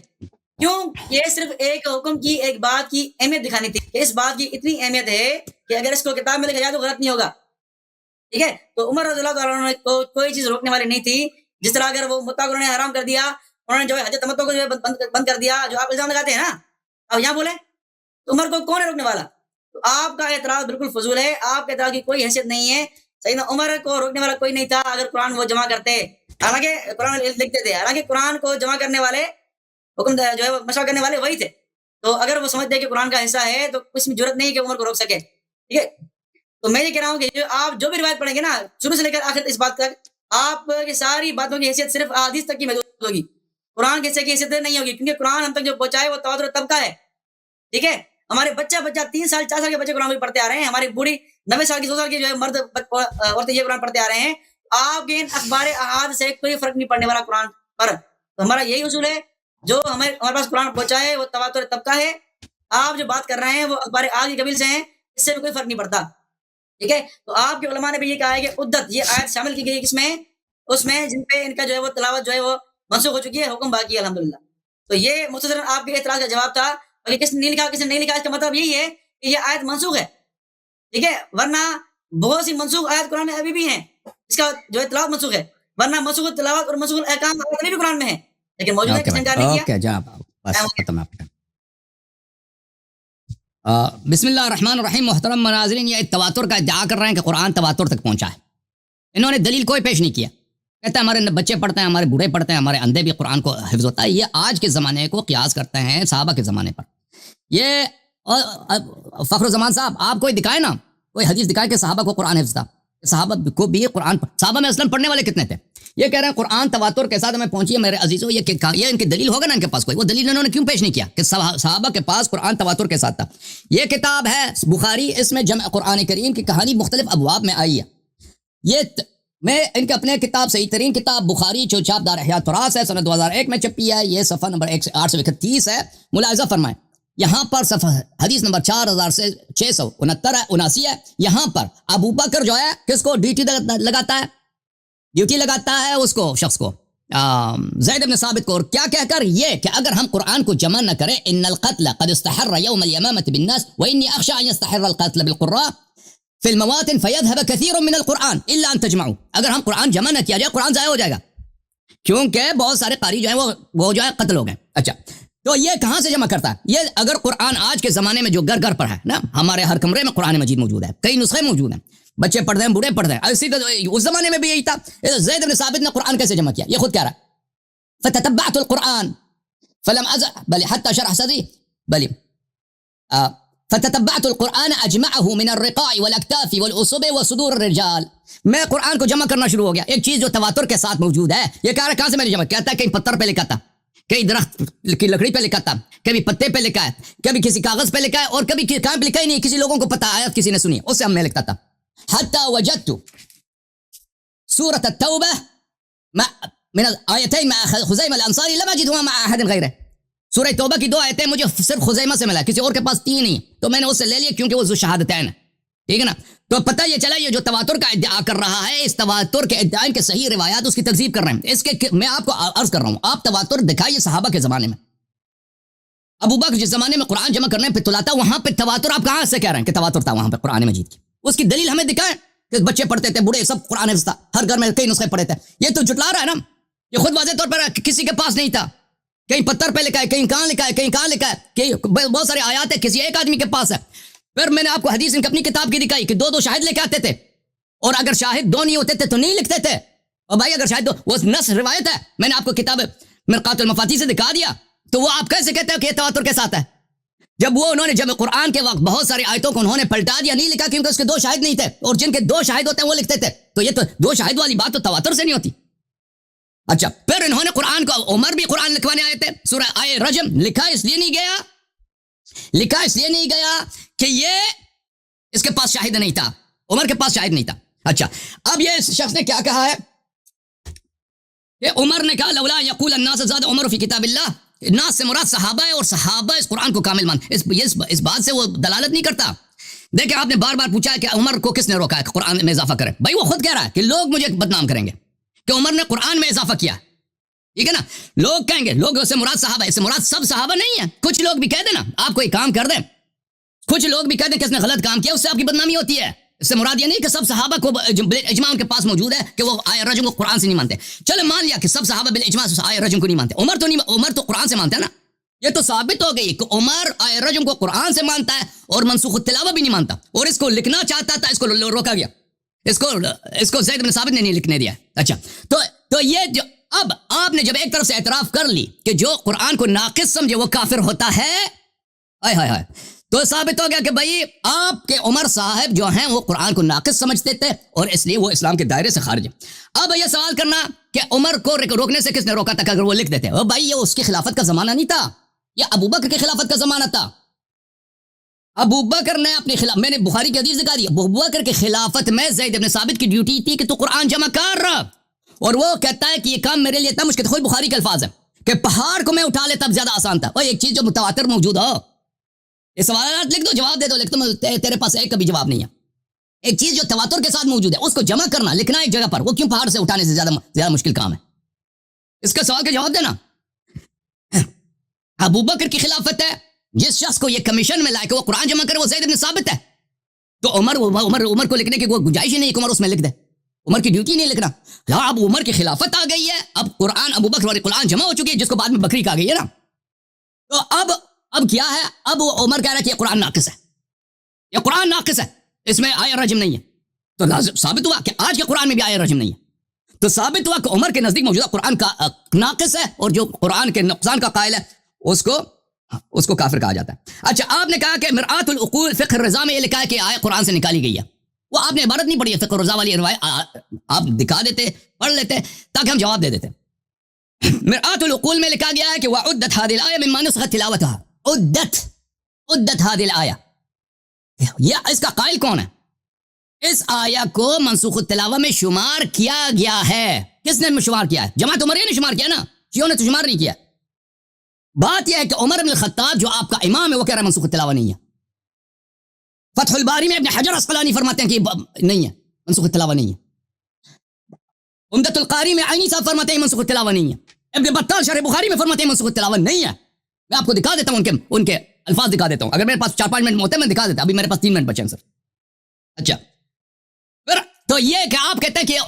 کیوں؟ یہ صرف ایک حکم کی ایک بات کی اہمیت دکھانی تھی کہ اس بات کی اتنی اہمیت ہے کہ اگر اس کو کتاب میں لکھا جائے تو غلط نہیں ہوگا. ٹھیک ہے, تو عمر رضی اللہ تعالیٰ عنہ کو کوئی چیز روکنے والی نہیں تھی. جس طرح اگر وہ متا کو انہوں نے حرام کر دیا, انہوں نے جو ہے حج تمتع کو جو ہے بند کر دیا, جو آپ الزام لگاتے ہیں نا, اب یہاں بولیں تو عمر کو کون ہے روکنے والا؟ تو آپ کا اعتراض بالکل فضول ہے, آپ کے اعتراض کی کوئی حیثیت نہیں ہے. صحیح نا, عمر کو روکنے والا کوئی نہیں تھا اگر قرآن وہ جمع کرتے, حالانکہ قرآن لکھتے تھے, حالانکہ قرآن کو جمع کرنے والے حکم جو ہے مشورہ کرنے والے وہی تھے. تو اگر وہ سمجھتے کہ قرآن کا حصہ ہے تو اس میں ضرورت نہیں کہ عمر کو روک سکے. ٹھیک ہے, تو میں یہ کہہ رہا ہوں کہ آپ جو بھی روایت پڑھیں گے نا شروع سے لے کر آخر اس بات تک, آپ کی ساری باتوں کی حیثیت صرف احادیث تک کی محدود ہوگی, قرآن کے حصے کی حیثیت نہیں ہوگی, کیونکہ قرآن ہم تک جو پہنچائے وہ تواتر طبقہ ہے. ٹھیک ہے, ہمارے بچہ 3 سال 4 سال کے بچے قرآن پڑھتے آ رہے ہیں, ہماری بوڑھی 90 سال کی 100 سال کی جو ہے مرد عورتیں یہ قرآن پڑھتے آ رہے ہیں. آپ کے ان اخبار احاد سے کوئی فرق نہیں پڑنے والا قرآن پر. تو ہمارا یہی اصول ہے, جو ہمارے پاس قرآن پہنچائے وہ تواتر طبقہ ہے. آپ جو بات کر رہے ہیں وہ اخبار احاد کی قبیل سے ہیں, اس سے بھی کوئی فرق نہیں پڑتا. ٹھیک ہے, تو آپ کے علماء نے بھی یہ کہا ہے کہ عدت یہ آیت شامل کی گئی کس میں, اس میں جن پہ ان کا جو ہے وہ تلاوت جو ہے وہ منسوخ ہو چکی ہے, حکم باقی ہے الحمدللہ. تو یہ مختصراً آپ کے اعتراض کا جواب تھا. اگر کس نے نہیں لکھا کس نے نہیں لکھا, اس کا مطلب یہی ہے کہ یہ آیت منسوخ ہے. ٹھیک ہے, ورنہ بہت سی منسوخ آیت قرآن میں ابھی بھی ہیں, اس کا جو ہے تلاوت منسوخ ہے, ورنہ منسوخ تلاوت اور منسوخ احکام ابھی بھی قرآن میں ہے لیکن موجود ہے, کس نے انکار نہیں کیا. بسم اللہ الرحمن الرحیم. محترم مناظرین, یہ تواتر کا ادعا کر رہے ہیں کہ قرآن تواتر تک پہنچا ہے. انہوں نے دلیل کوئی پیش نہیں کیا. کہتے ہیں ہمارے بچے پڑھتے ہیں, ہمارے بوڑھے پڑھتے ہیں, ہمارے اندھے بھی قرآن کو حفظ ہوتا ہے. یہ آج کے زمانے کو قیاس کرتے ہیں صحابہ کے زمانے پر. یہ فخر الزمان صاحب آپ کوئی دکھائے نا, کوئی حدیث دکھائے کہ صحابہ کو قرآن حفظ تھا, صحابہ کو بھی قرآن, صحابہ میں اصلاً پڑھنے والے کتنے تھے؟ یہ کہہ رہے ہیں قرآن تواتر کے ساتھ ہمیں پہنچی ہے. میرے عزیزوں, یہ ان کی دلیل ہوگا نا ان کے پاس کوئی, وہ دلیل انہوں نے کیوں پیش نہیں کیا کہ صحابہ کے پاس قرآن تواتر کے ساتھ تھا؟ یہ کتاب ہے بخاری, اس میں جمع قرآن کریم کی کہانی مختلف ابواب میں آئی ہے. یہ میں ان کے اپنے کتاب صحیح ترین کتاب بخاری جو چھاپ دار احیاء تراث ہے, سنہ 2001 میں چھپی ہے, یہ صفحہ نمبر 831 ہے. ملاحظہ فرمائیں, یہاں پر صفحہ حدیث نمبر 4669 ہے. یہاں پر ابو بکر جو ہے کس کو ڈیوٹی لگاتا ہے اس کو, شخص کو, زید بن ثابت کو, اور کیا کہہ کر, یہ کہ اگر ہم قرآن کو جمع نہ کریں, ان القتل قد استحر يوم اليمامة بالناس واني اخشى ان يستحر القتل بالقراء في المواطن فيذهب كثير من القرآن الا ان تجمعوا. اگر ہم قرآن جمع نہ کیا جائے قرآن ضائع ہو جائے گا, کیونکہ بہت سارے قاری جو ہیں وہ جو ہے قتل ہو گئے. اچھا, تو یہ کہاں سے جمع کرتا ہے؟ یہ اگر قرآن آج کے زمانے میں جو گھر گھر پر ہے نا, ہمارے ہر کمرے میں قرآن مجید موجود ہے, کئی نسخے موجود ہیں, بچے پڑھ رہے ہیں, بوڑھے پڑھ رہے ہیں. اسی اس زمانے میں بھی یہی تھا. زید بن ثابت نے قرآن کیسے جمع کیا؟ یہ خود کہہ رہا ہے, فتتبعت القرآن فلم بل حتى شرح صدری بل فتتبعت القرآن اجمعه من الرقاع والاكتاف والاصب وصدور الرجال. میں قرآن کو جمع کرنا شروع ہو گیا. ایک چیز جو تواتر کے ساتھ موجود ہے, یہ کہہ رہا ہے کہاں سے میں نے جمع کیا تھا؟ کہیں پتھر پہ لکھا تھا, کئی درخت کی لکڑی پہ لکھا تھا, کبھی پتے پہ لکھا ہے, کبھی کسی کاغذ پہ لکھا ہے, اور کبھی کہاں پہ لکھا ہی نہیں, کسی لوگوں کو پتہ آیت کسی نے سنی, اس سے ہم میں لکھتا تھا. حتى وجدت سورة التوبة من الآيتين مع خزیمہ الانصاری لم اجدهما مع احد غیرہ. سورہ توبہ کی 2 آیتیں مجھے صرف خزیمہ سے ملا, کسی اور کے پاس 3 نہیں, تو میں نے اس سے لے لیا کیونکہ وہ ذو شہادتین ہے. ٹھیک ہے نا. تو پتہ یہ چلا یہ جو تواتر کا ادعا کر رہا ہے, اس تواتر کے ادعا کے صحیح روایات اس کی تکذیب کر رہے ہیں. اس کے میں آپ کو عرض کر رہا ہوں, آپ تواتر دکھائیے صحابہ کے زمانے میں. ابو بکر جس زمانے میں قرآن جمع کرنے پہ تلاتا, وہاں پہ تواتر آپ کہاں سے کہہ رہے ہیں کہ تواتر تھا وہاں پہ قرآن مجید کی؟ اس کی دلیل ہمیں دکھائیں کہ بچے پڑھتے تھے, بوڑھے سب قرآن حفظ تھا, ہر گھر میں کئی نسخے پڑھے تھے. یہ تو جٹلا رہا ہے نا, یہ خود واضح طور پر کسی کے پاس نہیں تھا, کہیں پتھر پہ لکھا ہے, کہیں کہاں لکھا ہے, کہیں کہاں لکھا ہے, کہ بہت سارے آیات ہے کسی ایک آدمی کے پاس ہے. پھر میں نے آپ کو حدیث ان کی اپنی کتاب کی دکھائی کہ دو شاہد لے کے آتے تھے, اور اگر شاہد دو نہیں ہوتے تھے تو نہیں لکھتے تھے. اور بھائی اگر شاہد دو, وہ نص روایت ہے, میں نے آپ کو کتاب مرقات المفاتیح سے دکھا دیا, تو وہ آپ کیسے کہتے ہو کہ یہ تواتر کے ساتھ ہے؟ جب وہ انہوں نے جب قرآن کے وقت بہت ساری آیتوں کو انہوں نے پلٹا دیا, نہیں لکھا کیونکہ اس کے دو شاہد نہیں تھے, اور جن کے دو شاہد ہوتے ہیں وہ لکھتے تھے. تو یہ تو دو شاہد والی بات تو تواتر سے نہیں ہوتی. اچھا, پھر انہوں نے قرآن کو, عمر بھی قرآن لکھوانے آئے تھے, سورہ آئے رجم لکھا اس لیے نہیں گیا کہ یہ اس کے پاس شاہد نہیں تھا, عمر کے پاس شاہد نہیں تھا. اچھا, اب یہ شخص نے کیا کہا ہے کہ عمر نے کہا لولا یقول الناس زاد عمر فی کتاب اللہ, ناس سے مراد صحابہ ہے, اور صحابہ اس قرآن کو کامل مان. اس بات سے وہ دلالت نہیں کرتا. دیکھیں آپ نے بار بار پوچھا ہے کہ عمر کو کس نے روکا ہے کہ قرآن میں اضافہ کرے. بھائی وہ خود کہہ رہا ہے کہ لوگ مجھے بدنام کریں گے کہ عمر نے قرآن میں اضافہ کیا, ٹھیک ہے نا. لوگ کہیں گے, لوگ اس سے مراد صحابہ ہے, اس سے مراد سب صحابہ نہیں ہے. کچھ لوگ بھی کہہ دیں نا, آپ کوئی کام کر دیں, کچھ لوگ بھی کہہ دیں کہ اس نے غلط کام کیا, اس سے آپ کی بدنامی ہوتی ہے. اس سے مراد یہ نہیں کہ سب صحابہ کو اجماع ان کے پاس موجود ہے کہ وہ آئے رجم کو قرآن سے نہیں مانتے. چلو مان لیا کہ سب صحابہ بالاجماع آئے رجم کو نہیں مانتے, عمر تو قرآن سے مانتا ہے نا. یہ تو ثابت ہو گئی کہ عمر آئے رجم کو قرآن سے مانتا ہے اور منسوخ التلاوہ بھی نہیں مانتا, اور اس کو لکھنا چاہتا تھا, اس کو روکا گیا, اس کو زید بن ثابت نے نہیں لکھنے دیا. اچھا, تو یہ جو اب آپ نے جب ایک طرف سے اعتراف کر لی کہ جو قرآن کو ناقص سمجھے وہ کافر ہوتا ہے, ہائے تو ثابت ہو گیا کہ بھائی آپ کے عمر صاحب جو ہیں وہ قرآن کو ناقص سمجھتے تھے, اور اس لیے وہ اسلام کے دائرے سے خارج ہے. اب یہ سوال کرنا کہ عمر کو روکنے سے کس نے روکا تھا کہ اگر وہ لکھ دیتے؟ بھائی یہ اس کی خلافت کا زمانہ نہیں تھا, یہ ابو بکر کی خلافت کا زمانہ تھا. ابو بکر نے اپنی خلاف, میں نے بخاری کی حدیث دکھا دی, ابو بکر کی خلافت میں زید بن ثابت کی ڈیوٹی تھی کہ تو قرآن جمع کر رہا, اور وہ کہتا ہے کہ یہ کام میرے لیے اتنا مشکل, خود بخاری کے الفاظ ہیں کہ پہاڑ کو میں اٹھا لیتا اب زیادہ آسان تھا. اور ایک چیز جو متواتر موجود ہو, یہ سوالات لکھ دو, جواب دے دو, لکھ دو, تیرے پاس ایک کبھی جواب نہیں ہے. ایک چیز جو تواتر کے ساتھ موجود ہے اس کو جمع کرنا, لکھنا ایک جگہ پر, وہ کیوں پہاڑ سے اٹھانے سے زیادہ مشکل کام ہے؟ اس کا سوال کا جواب دینا. ابو بکر کی خلافت ہے, جس شخص کو یہ کمیشن میں لائے کہ وہ قرآن جمع کرے وہ زید بن ثابت ہے. تو عمر کو لکھنے کی کوئی گنجائش ہی نہیں کہ عمر اس میں لکھ دے, عمر کی ڈیوٹی نہیں لکھنا. اب عمر کی خلافت آ گئی ہے, اب قرآن ابو بکر والی قرآن جمع ہو چکی ہے, جس کو بعد میں بکری کہا گئی ہے نا. تو اب کیا ہے, اب عمر کہہ رہا ہے کہ یہ قرآن ناقص ہے, یہ قرآن ناقص ہے, اس میں آیہ رجم نہیں ہے. تو لازم ثابت ہوا کہ آج کے قرآن میں بھی آیہ رجم نہیں ہے. تو ثابت ہوا کہ عمر کے نزدیک موجودہ قرآن کا ناقص ہے, اور جو قرآن کے نقصان کا قائل ہے اس کو کافر کہا جاتا ہے. اچھا, آپ نے کہا کہ مرآت العقول فقہ الرضا میں یہ لکھا ہے کہ آیہ قرآن سے نکالی گئی ہے. وہ آپ نے عبارت نہیں پڑھی ہے, فقہ الرضا والی روایت آپ دکھا دیتے, پڑھ لیتے تاکہ ہم جواب دے دیتے. مرآت العقول میں لکھا گیا ہے کہ وعدت هذه الآية مما نسخت تلاوتها, عدت هذه الآية, یہ اس کا قائل کون ہے؟ اس آیہ کو منسوخ التلاوہ میں شمار کیا گیا ہے. کس نے شمار کیا ہے؟ جماعت عمریہ نے شمار کیا نا, شیعوں نے تو شمار نہیں کیا. بات یہ ہے کہ عمر بن الخطاب جو آپ کا امام ہے وہ کہہ رہا ہے منسوخ التلاوہ نہیں ہے. فتح الباری میں ابن حجر عسقلانی فرماتے ہیں کہ نہیں ہے, منسوخ التلاوہ نہیں ہے. عمدۃ القاری میں عینی صاحب فرماتے ہیں منسوخ التلاوہ نہیں ہے. ابن بطال شرح بخاری میں فرماتے ہیں منسوخ التلاوہ نہیں ہے. میں آپ کو دکھا دیتا ہوں, ان کے الفاظ دکھا دیتا ہوں. اگر میرے پاس 4-5 منٹ ہوتے ہیں میں دکھا دیتا, ابھی میرے پاس 3 منٹ بچے ہیں سر. اچھا, تو یہ کہ آپ کہتے ہیں کہ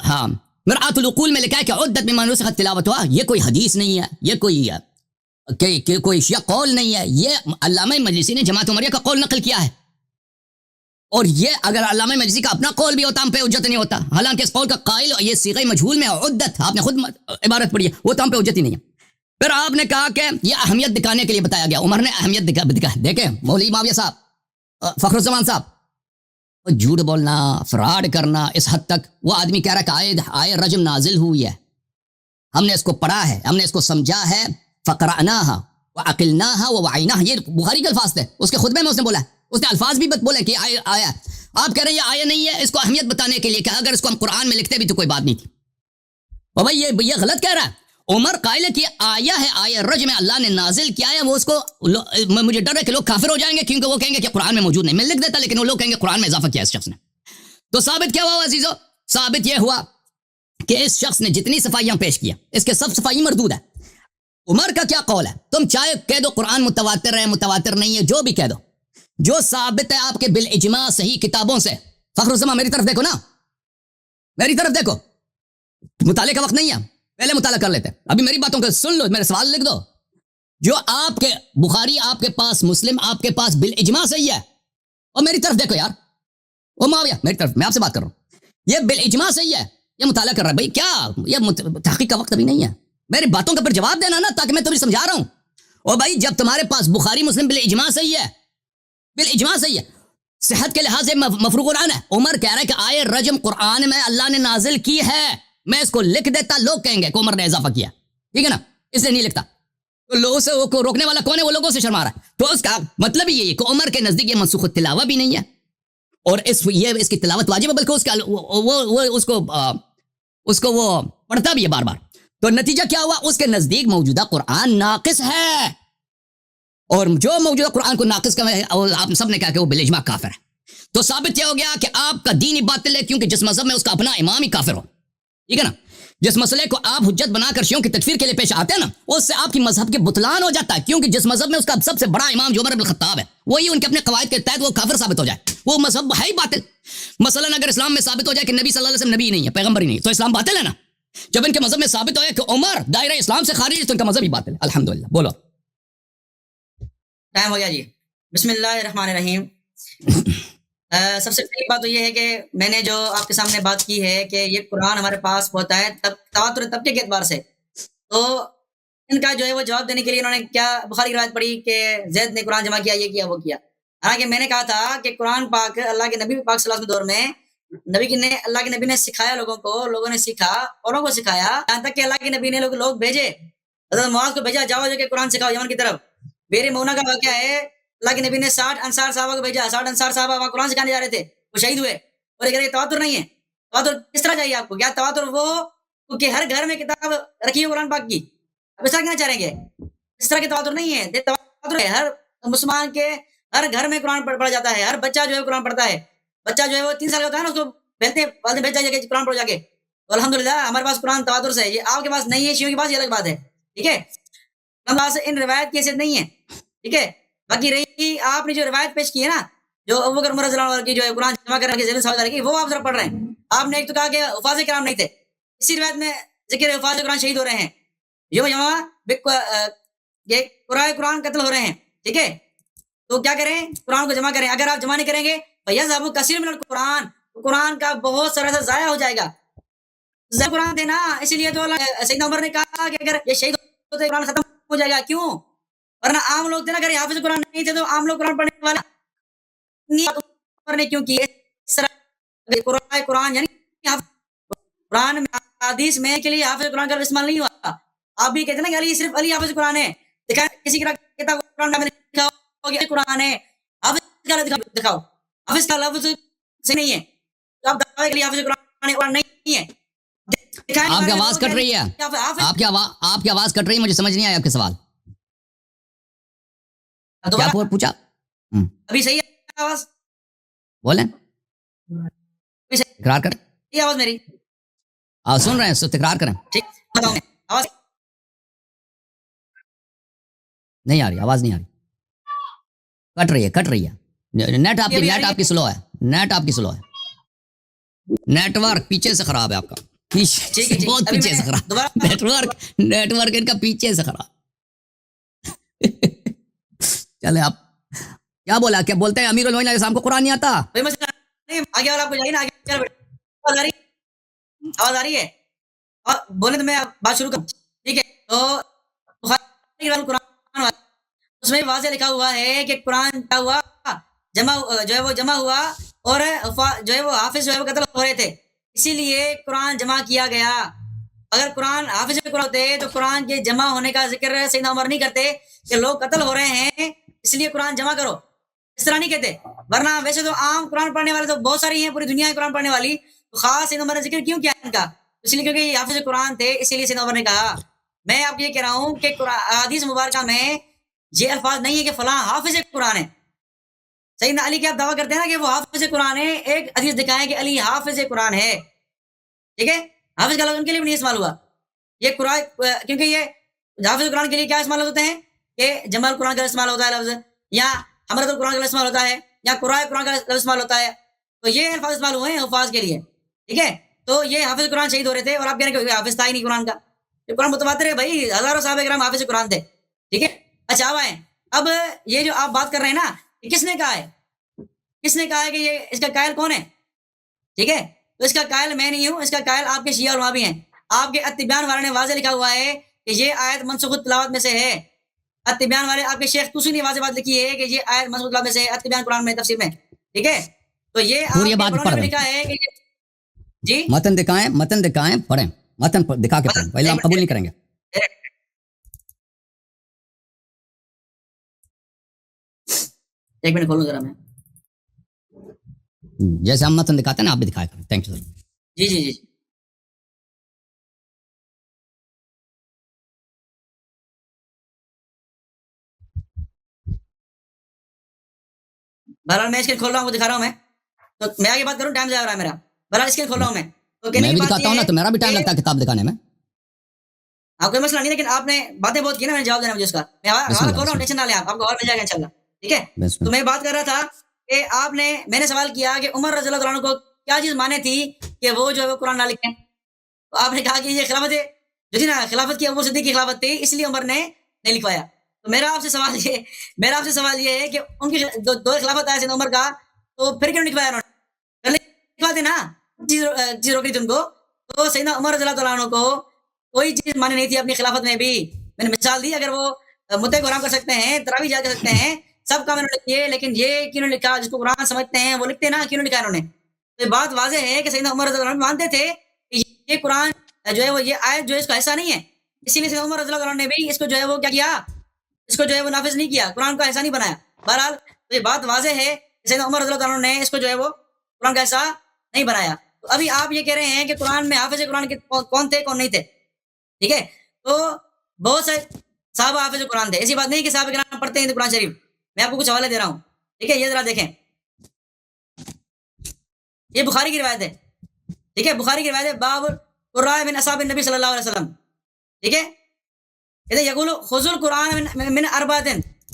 ہاں مرآت العقول میں لکھا ہے کہ عدت مما نسخت تلاوتها, یہ کوئی حدیث نہیں ہے, یہ کوئی شیعہ قول نہیں ہے, یہ علامہ مجلسی نے جماعت عمریہ کا قول نقل کیا ہے. اور یہ اگر علامہ مجلسی کا اپنا قول بھی ہوتا ہم پہ حجت نہیں ہوتا, حالانکہ اس قول کا قائل یہ صیغہ مجہول میں عدت, آپ نے خود عبارت پڑھی ہے, وہ تو ہم پہ حجت ہی نہیں ہے. پھر آپ نے کہا کہ یہ اہمیت دکھانے کے لیے بتایا گیا, عمر نے اہمیت دکھا. دیکھیں مولوی معاویہ صاحب, فخر الزمان صاحب, جھوٹ بولنا, فراڈ کرنا اس حد تک. وہ آدمی کہہ رہا کہ آئے رجم نازل ہوئی ہے, ہم نے اس کو پڑھا ہے, ہم نے اس کو سمجھا ہے, فقرأناها وعقلناها ووعیناها, یہ بخاری کے الفاظ تھے, اس کے خطبے میں اس نے بولا, اس نے الفاظ بھی بولے کہ آیا. آپ کہہ رہے ہیں یہ آیا نہیں ہے, اس کو اہمیت بتانے کے لیے کہ اگر اس کو ہم قرآن میں لکھتے بھی تو کوئی بات نہیں تھی. اور بھائی یہ غلط کہہ رہا ہے. عمر قائل ہے کہ آیا ہے آیا رجم اللہ نے نازل کیا ہے، وہ اس کو مجھے ڈر ہے کہ لوگ کافر ہو جائیں گے کیونکہ وہ کہیں گے کہ قرآن میں موجود نہیں. میں لکھ دیتا لیکن وہ لوگ کہیں گے قرآن میں اضافہ کیا اس شخص نے. تو ثابت کیا ہوا عزیزو؟ ثابت یہ ہوا کہ اس شخص نے جتنی صفائیاں پیش کیا اس کے سب صفائی مردود ہے. عمر کا کیا قول ہے؟ تم چاہے کہہ دو قرآن متواتر ہے متواتر نہیں ہے، جو بھی کہہ دو، جو ثابت ہے آپ کے بالاجماع صحیح کتابوں سے. فخر الزمان میری طرف دیکھو نا، میری طرف دیکھو. مطالعے کا وقت نہیں ہے، پہلے مطالعہ کر لیتے. ابھی میری باتوں کو سن لو، میرے سوال لکھ دو. جو آپ کے بخاری آپ کے پاس مسلم آپ کے پاس بالاجماع صحیح ہے، اور میری طرف دیکھو یار، وہ معاویہ میری طرف، میں آپ سے بات کر رہا ہوں، یہ بالاجماع صحیح ہے، یہ مطالعہ کر رہا ہے. بھائی کیا یہ تحقیق کا وقت ابھی نہیں ہے، میری باتوں کا پر جواب دینا نا، تاکہ میں تمہیں سمجھا رہا ہوں. اور بھائی جب تمہارے پاس بخاری مسلم بالاجماع صحیح ہے، بالاجماع صحیح ہے، صحت کے لحاظ سے مفروغ العین ہے. عمر کہہ رہا ہے کہ آئے رجم قرآن میں اللہ نے نازل کی ہے. میں اس کو لکھ دیتا، لوگ کہیں گے کہ عمر نے اضافہ کیا، ٹھیک ہے نا، اس لیے نہیں لکھتا. تو لوگوں سے وہ کو روکنے والا کون ہے؟ وہ لوگوں سے شرما رہا ہے. تو اس کا مطلب یہ ہے کہ عمر کے نزدیک یہ منسوخ التلاوہ بھی نہیں ہے، اور اس کی تلاوت واجب ہے، بلکہ اس کا اس کو وہ پڑھتا بھی ہے بار بار. تو نتیجہ کیا ہوا؟ اس کے نزدیک موجودہ قرآن ناقص ہے، اور جو موجودہ قرآن کو ناقص کا ہے آپ سب نے کہا کہ وہ بالاجماع کافر ہے. تو ثابت یہ ہو گیا کہ آپ کا دین ہی باطل ہے، کیونکہ جس مذہب میں اس کا اپنا امام ہی کافر ہو، ٹھیک ہے نا. جس مسئلے کو آپ حجت بنا کر شیعوں کی تکفیر کے لیے پیش آتے ہیں نا، اس سے آپ کی مذہب کے بطلان ہو جاتا ہے، کیونکہ جس مذہب میں اس کا سب سے بڑا امام جو عمر بن الخطاب ہے، وہی ان کے اپنے قواعد کے تحت وہ کافر ثابت ہو جائے، وہ مذہب ہے ہی باطل. مثلا اگر اسلام میں ثابت ہو جائے کہ نبی صلی اللہ علیہ وسلم نبی نہیں ہے، پیغمبر ہی نہیں ہے، تو اسلام باطل ہے نا. جب ان کے مذہب میں ثابت ہو کہ عمر دائرہ اسلام سے خارج ہے تو ان کا مذہب ہی باطل ہے. الحمدللہ. بولو. ٹائم ہو گیا جی. بسم اللہ الرحمن الرحیم. سب سے پہلی بات تو یہ ہے کہ میں نے جو آپ کے سامنے بات کی ہے کہ یہ قرآن ہمارے پاس ہوتا ہے تواتر طبقے کے اعتبار سے، تو ان کا جو ہے وہ جواب دینے کے لیے انہوں نے کیا بخاری کی روایت پڑھی کہ زید نے قرآن جمع کیا، یہ کیا وہ کیا. حالانکہ میں نے کہا تھا کہ قرآن پاک اللہ کے نبی پاک صلی اللہ علیہ وسلم دور میں اللہ کے نبی نے سکھایا لوگوں کو، لوگوں نے سیکھا، اوروں کو سکھایا، یہاں تک کہ اللہ کے نبی نے لوگ بھیجے، حضرت معاذ کو بھیجا، جاؤ جو کہ قرآن سکھاؤ یمن کی طرف. بیر مونا کا واقعہ ہے، اللہ کے نبی نے 60 انصار صحابہ کو بھیجا، 60 انصار صحابہ وہاں قرآن سکھانے جا رہے تھے، وہ شہید ہوئے. اور یہ تواتر نہیں ہے. تواتر کس طرح چاہیے آپ کو؟ کیا تواتر وہ کہ ہر گھر میں کتاب رکھی ہے قرآن پاک کی؟ اب اس طرح کیا چاہیں گے؟ اس طرح کے تواتر نہیں ہے. تواتر ہے ہر مسلمان کے ہر گھر میں قرآن پڑھا جاتا ہے، ہر بچہ جو ہے قرآن پڑھتا ہے. بچہ جو ہے وہ 3 سال کا ہوتا ہے نا، اس کو والدین بھیج جائے قرآن پڑھو جا کے. تو الحمدللہ ہمارے پاس قرآن تواتر سے ہے. یہ آپ کے پاس نہیں ہے، شیعوں کے پاس، یہ الگ بات ہے، ٹھیک ہے. ان روایت کی حیثیت نہیں ہے، ٹھیک ہے. باقی رہی آپ نے جو روایت پیش کی ہے نا، جو ابوبکر عمر رضی اللہ عنہ کی جو ہے قرآن جمع کرنے کی ذمہ داری کی، وہ آپ ذرا پڑھ رہے ہیں. آپ نے ایک تو کہا کہ حفاظ کرام نہیں تھے، اسی روایت میں ذکر ہے حفاظ قرآن شہید ہو رہے ہیں، یہ قرآن قتل ہو رہے ہیں، ٹھیک ہے. تو کیا کریں؟ قرآن کو جمع کریں. اگر آپ جمع نہیں کریں گے فَيَذْهَبُ كَثِيرٌ مِنَ الْقُرْآنِ، قرآن کا بہت سارا ضائع ہو جائے گا. قرآن تھے نا، اسی لیے تو سیدنا عمر نے کہا کہ اگر یہ شہید ہوتے قرآن ختم ہو جائے گا. کیوں؟ ورنہ عام لوگ تھے نا، اگر حافظ قرآن نہیں تھے تو عام لوگ قرآن پڑھنے والا عمر نے کیوں کی؟ قرآن یعنی قرآن میں حدیث میں کے لیے حافظ قرآن کا استعمال نہیں ہوا. آپ بھی کہتے ہیں نا کہ علی صرف علی حافظ قرآن ہے، کسی کی کتاب قرآن ہے، حافظ کا دکھاؤ، حافظ کا لفظ سے نہیں ہے، تو آپ دعوے کے لیے حافظ قرآن نہیں ہے. آپ کی آواز کٹ رہی ہے، آپ کی آواز کٹ رہی ہے، مجھے سمجھ نہیں آیا آپ کے سوال کیا پوچھا. ابھی صحیح ہے آواز؟ بولیں، تکرار کریں. یہ آواز میری سن رہے ہیں، تکرار کریں. ٹھیک، آواز نہیں آ رہی، آواز نہیں آ رہی، کٹ رہی ہے. نیٹ آپ کی سلو ہے، نیٹ آپ کی سلو ہے، نیٹ ورک پیچھے سے خراب ہے آپ کا، بہت پیچھے سے خراب، نیٹ ورک ان کا پیچھے سے خراب. چلے آپ کیا بولا، کیا بولتے ہیں امیر المومنین علیہ السلام کو قرآن نہیں آتا؟ آگے والا آپ کو جائیے نا، آگے آواز آ رہی ہے، بولے تو میں بات شروع کروں، ٹھیک ہے. تو قرآن اس میں واضح لکھا ہوا ہے کہ قرآن کیا ہوا، جمع ہوا، اور جو ہے وہ حافظ جو ہے وہ قتل ہو رہے تھے، اسی لیے قرآن جمع کیا گیا. اگر قرآن حافظ قرآن ہوتے تو قرآن کے جمع ہونے کا ذکر سیدنا عمر نہیں کرتے کہ لوگ قتل ہو رہے ہیں اس لیے قرآن جمع کرو، اس طرح نہیں کہتے. ورنہ ویسے تو عام قرآن پڑھنے والے تو بہت ساری ہیں، پوری دنیا ہے قرآن پڑھنے والی، تو خاص سیدنا عمر نے ذکر کیوں کیا ان کا؟ اس لیے کیونکہ یہ حافظ قرآن تھے، اسی لیے سیدنا عمر نے کہا میں آپ کو یہ کہہ رہا ہوں کہ حدیث مبارکہ میں یہ الفاظ نہیں ہے کہ فلاں حافظ قرآن ہے. سیدنا علی کے آپ دعویٰ کرتے ہیں نا کہ وہ حافظ قرآن ہے, ایک حدیث دکھائیں کہ علی حافظ قرآن ہے. ٹھیک ہے, حافظ کا لفظ ان کے لیے بھی نہیں استعمال ہوا. یہ قرآن, کیونکہ یہ حافظ قرآن کے لیے کیا استعمال ہوتے ہیں کہ جمال قرآن کا استعمال ہوتا ہے لفظ, یا حمرت القرآن کا استعمال ہوتا ہے, یا قرآن کا لفظ استعمال ہوتا ہے. تو یہ الفاظ استعمال ہوئے ہیں حفاظ کے لیے. ٹھیک ہے, تو یہ حافظ قرآن شہید ہو رہے تھے, اور آپ کہہ رہے ہیں کہ حافظ تھا ہی نہیں قرآن کا. یہ قرآن متواتر ہے بھائی, ہزاروں صحابہ کرام حافظ قرآن تھے. ٹھیک ہے, اچھا اب آئیں, اب یہ جو آپ بات کر رہے ہیں نا, کہ کس نے کہا ہے, کس نے کہا ہے کہ یہ اس کا قائل کون ہے. ٹھیک ہے, تو اس کا قائل میں نہیں ہوں, اس کا قائل آپ کے شیعہ علماء بھی ہیں. آپ کے التبیان والے نے واضح لکھا ہوا ہے کہ یہ آیت منسوخ التلاوت میں سے ہے. التبیان والے آپ کے شیخ توسی نے واضح بات لکھی ہے کہ یہ آیت منسوخ التلاوت میں سے ہے, التبیان قرآن میں تفسیر میں. ٹھیک ہے, تو یہ آپ پوری کے بات قرآن پڑھ میں رہے لکھا ہے کہ جی متن دکھائیں پڑھیں, متن دکھا کے پڑھیں, پہلے ہم قبول نہیں کریں گے. ایک منٹ کھولوں ذرا میں. جیسے ہم متن دکھاتے ہیں نا آپ بھی دکھایا کریں. Thank you sir. جی جی جی بہرحال میں اسکرین کھول رہا ہوں, وہ دکھا رہا ہوں میں. تو میں آگے بات کروں, ٹائم زیادہ ہو رہا ہے میرا. بہرحال اسکرین کھول رہا ہوں میں. تو کہنے میں کی بھی بات دکھاتا ہوں یہ نا, ہے تو میرا بھی ٹائم کہ لگتا ہے کتاب دکھانے میں. آپ کوئی مسئلہ نہیں, لیکن آپ نے باتیں بہت کی نا, میں نے جواب دینا مجھے اس کا. میں حوالہ کھول رہا ہوں, ٹینشن نہ لیں آپ کو اور مل جائے گا انشاءاللہ. ٹھیک ہے, بسم تو اللہ. میں بات کر رہا تھا کہ آپ نے, میں نے سوال کیا کہ عمر رضی اللہ عنہ کو کیا چیز مانے تھی کہ وہ جو ہے وہ قرآن نہ لکھیں. تو آپ نے کہا کہ یہ خلافت جو تھی نا, خلافت کی ابو صدیق کی خلافت تھی, اس لیے عمر نے نہیں لکھوایا. تو میرا آپ سے سوال یہ ہے کہ ان کی دو خلافت آیا سیدنا عمر کا, تو پھر کیوں لکھوایا انہوں نے, پہلے لکھوا دینا چیز روکی تھی ان کو. تو سیدنا عمر رضی اللہ عنہ کو کوئی چیز مانی نہیں تھی اپنی خلافت میں بھی. میں نے مثال دی, اگر وہ مدعے کو آرام کر سکتے ہیں, تراویح جا کر سکتے ہیں, سب کام انہوں نے کیے, لیکن یہ کیوں نہیں لکھا, جس کو قرآن سمجھتے ہیں وہ لکھتے نا, کیوں نہیں لکھا انہوں نے. تو یہ بات واضح ہے کہ سیدنا عمر رضی اللہ عنہ مانتے تھے کہ یہ قرآن جو ہے وہ, یہ آیت جو ہے اس کا ایسا نہیں ہے, اسی لیے سیدنا عمر رضی اللہ عنہ نے بھی اس کو جو ہے وہ کیا کیا, اس کو جو ہے وہ نافذ نہیں کیا, قرآن کا ایسا نہیں بنایا. بہرحال تو یہ بات واضح ہے کہ سیدنا عمر رضی اللہ عنہ نے اس کو جو ہے وہ قرآن کا ایسا نہیں بنایا. تو ابھی آپ یہ کہہ رہے ہیں کہ قرآن میں حافظ قرآن کے کون تھے کون نہیں تھے. ٹھیک ہے, تو بہت سے صحابہ حافظ قرآن تھے, ایسی بات نہیں کہ صحابہ کرام پڑھتے ہیں قرآن شریف. میں آپ کو کچھ حوالے دے رہا ہوں. ٹھیک ہے, یہ ذرا دیکھیں, یہ بخاری کی روایت ہے. ٹھیک ہے, بخاری کی روایت ہے, باب قراء من اصحاب النبی صلی اللہ علیہ وسلم. ٹھیک ہے, یقول خذ القرآن من اربعۃ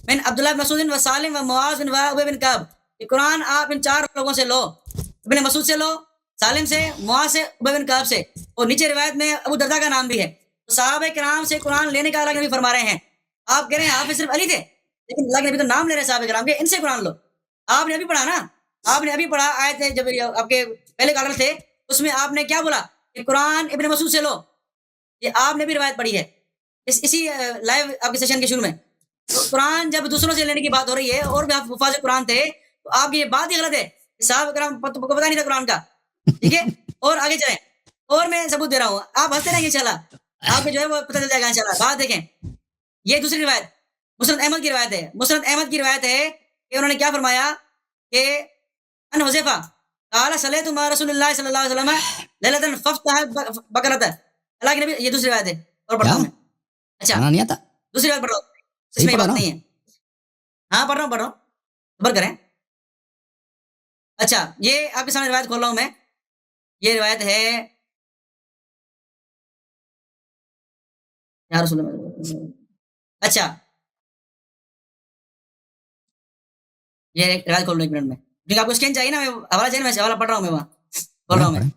من عبداللہ بن مسعود و سالم و معاذ بن ابی بن کعب. یہ قرآن آپ ان 4 لوگوں سے لو, ابن مسعود سے لو, سالم سے, معاذ سے, ابی بن کعب سے, اور نیچے روایت میں ابو درداء کا نام بھی ہے. تو صحابہ کرام سے قرآن لینے کا اللہ نبی فرما رہے ہیں. آپ کہہ رہے ہیں حافظ صرف علی تھے, لیکن اللہ نبی تو نام لے رہے ہیں صحابہ کرام کے, ان سے قرآن لو. آپ نے ابھی پڑھا نا, آپ نے ابھی پڑھا آیت ہے, جب آپ کے پہلے کارل تھے اس میں آپ نے کیا بولا کہ قرآن ابن مسعود سے لو. یہ آپ نے بھی روایت پڑھی ہے اسی لائیو آپ کے سیشن کے شروع میں. تو قرآن جب دوسروں سے لینے کی بات ہو رہی ہے, اور بھی آپ حفاظ قرآن تھے, تو آپ کی یہ بات ہی غلط ہے. صاحب کرام کو پتہ نہیں تھا قرآن کا. ٹھیک ہے, اور آگے چلیں, اور میں ثبوت دے رہا ہوں, آپ ہنستے رہیں گے انشاءاللہ, آپ کو جو ہے وہ پتہ چل جائے گا انشاءاللہ. بات دیکھیں, یہ دوسری روایت مسند احمد کی روایت ہے. مسند احمد کی روایت ہے کہ انہوں نے کیا فرمایا کہ ان حذیفہ قال صلیت مع رسول اللہ صلی اللہ علیہ وسلم لیلۃ ففتح بقرۃ. اللہ کے نبی, یہ دوسری روایت ہے, اور پڑھتا ہوں میں. اچھا, پڑھنا نہیں آتا, دوسری بات پڑھ رہا ہوں, اس صحیح میں یہ پڑھا بات نا. نہیں ہے. ہاں پڑھ رہا ہوں, صبر کریں. اچھا, یہ آپ کے سامنے روایت کھول رہا ہوں میں. یہ روایت ہے یا رسول اللہ. اچھا, یہ روایت کھول رہا ہوں 1 منٹ میں, کیونکہ آپ کو اسکین چاہیے نا, میں حوالہ چاہیے نا, میں حوالہ پڑھ رہا ہوں میں, وہاں کھول رہا ہوں میں. پڑھیں.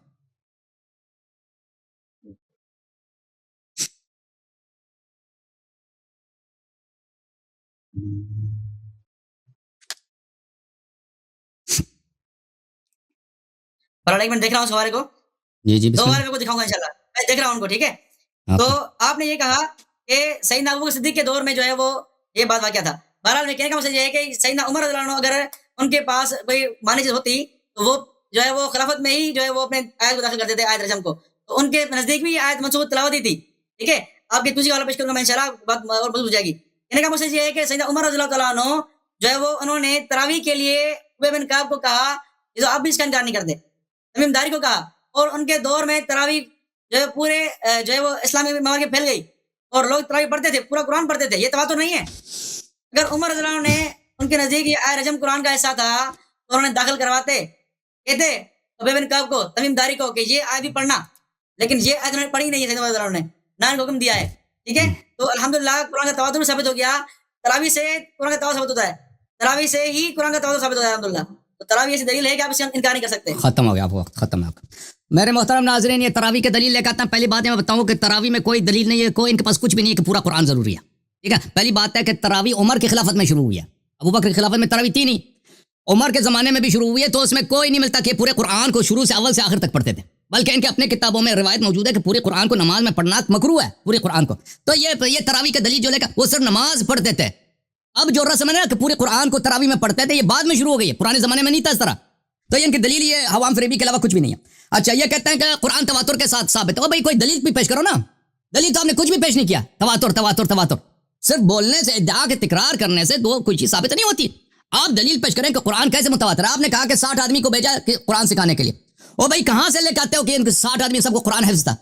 پر 1 منٹ دیکھ رہا ہوں اس حوالے کو, جی جی 2 بسم حوالے اللہ. میں کو دکھاؤں گا انشاءاللہ, میں دیکھ رہا ہوں ان کو. ٹھیک ہے, آپ تو آپ نے یہ کہا کہ سیدنا ابوبکر صدیق کے دور میں جو ہے وہ یہ بات واقعہ تھا. بہرحال میں کہنے کا مقصد یہ ہے کہ سیدنا عمر رضی اللہ عنہ اگر ان کے پاس کوئی مانی چیز ہوتی, تو وہ جو ہے وہ خلافت میں ہی جو ہے وہ اپنے آیت کو داخل کرتے تھے, آیت رجم کو. تو ان کے نزدیک بھی یہ آیت منسوخ تلاوت ہی تھی. ٹھیک ہے, آپ کی دوسری والا پیش کروں گا میں انشاءاللہ, بات اور مضبوط ہو جائے گی. کہنے کا مقصد یہ ہے کہ سیدنا عمر رضی اللہ تعالیٰ عنہ جو ہے وہ انہوں نے تراویح کے لیے ابی بن کعب کو کہا, یہ تو آپ بھی اس کا انکار نہیں کرتے, تمیم داری کو کہا, اور ان کے دور میں تراویح جو ہے پورے جو ہے وہ اسلامی ممالک میں پھیل گئی. اور لوگ تراویح پڑھتے تھے, پورا قرآن پڑھتے تھے. یہ تواتر نہیں ہے. اگر عمر رضی اللہ عنہ نے ان کے نزدیک یہ آئے رجم قرآن کا حصہ تھا تو انہوں نے داخل کرواتے, کہتے ابی بن کعب کو, تمیم داری کو, کہ یہ آیت بھی پڑھنا, لیکن یہ آیت انہوں نے پڑھی نہیں ہے. عمر رضی اللہ عنہ نے نہ ان کو حکم دیا ہے. ٹھیک ہے, تو الحمدللہ قرآن کا تواتر ثابت ہو گیا. تراویح سے قرآن کا تواتر ثابت ہوتا ہے, تراویح سے ہی قرآن کا تواتر ثابت ہوتا ہے الحمدللہ. تو تراویح ایسی دلیل ہے کہ آپ اس کا انکار نہیں کر سکتے. ختم ہو گیا آپ وقت, ختم ہے آپ کا. میرے محترم ناظرین, یہ تراویح کی دلیل لے کے آتا ہوں. پہلی بات میں بتاؤں کہ تراویح میں کوئی دلیل نہیں ہے, کوئی ان کے پاس کچھ بھی نہیں ہے کہ پورا قرآن ضروری ہے. ٹھیک ہے, پہلی بات ہے کہ تراویح عمر کی خلافت میں شروع ہوئی ہے. ابو بکر کی خلافت میں تراویح تھی نہیں, عمر کے زمانے میں بھی شروع ہوئی ہے. تو اس میں کوئی نہیں ملتا کہ پورے قرآن کو شروع سے اول سے آخر تک پڑھتے تھے, بلکہ ان کے اپنے کتابوں میں روایت موجود ہے کہ پورے قرآن کو نماز میں پڑھنا مکروہ ہے, پورے قرآن کو. تو یہ تراویح کا دلیل جو لے کر وہ صرف نماز پڑھتے تھے. اب جو رسم ہے نا کہ پورے قرآن کو تراویح میں پڑھتے تھے, یہ بعد میں شروع ہو گئی ہے, پرانے زمانے میں نہیں تھا اس طرح. تو یہ ان کی دلیل یہ حوام فریبی کے علاوہ کچھ بھی نہیں ہے. اچھا, یہ کہتے ہیں کہ قرآن تواتر کے ساتھ ثابت ہے. بھائی کوئی دلیل بھی پیش کرو نا. دلیل تو آپ نے کچھ بھی پیش نہیں کیا. تواتر تواتر تواتر صرف بولنے سے, ادعا کے تکرار کرنے سے دو کوئی چیز ثابت نہیں ہوتی. آپ دلیل پیش کریں کہ قرآن کیسے متواتر ہے. آپ نے کہا کہ 60 آدمی کو بھیجا کہ قرآن سکھانے کے لیے. او بھائی کہاں سے لے کے آتے ہو کہ ان 60 آدمی سب کو قرآن حفظ تھا؟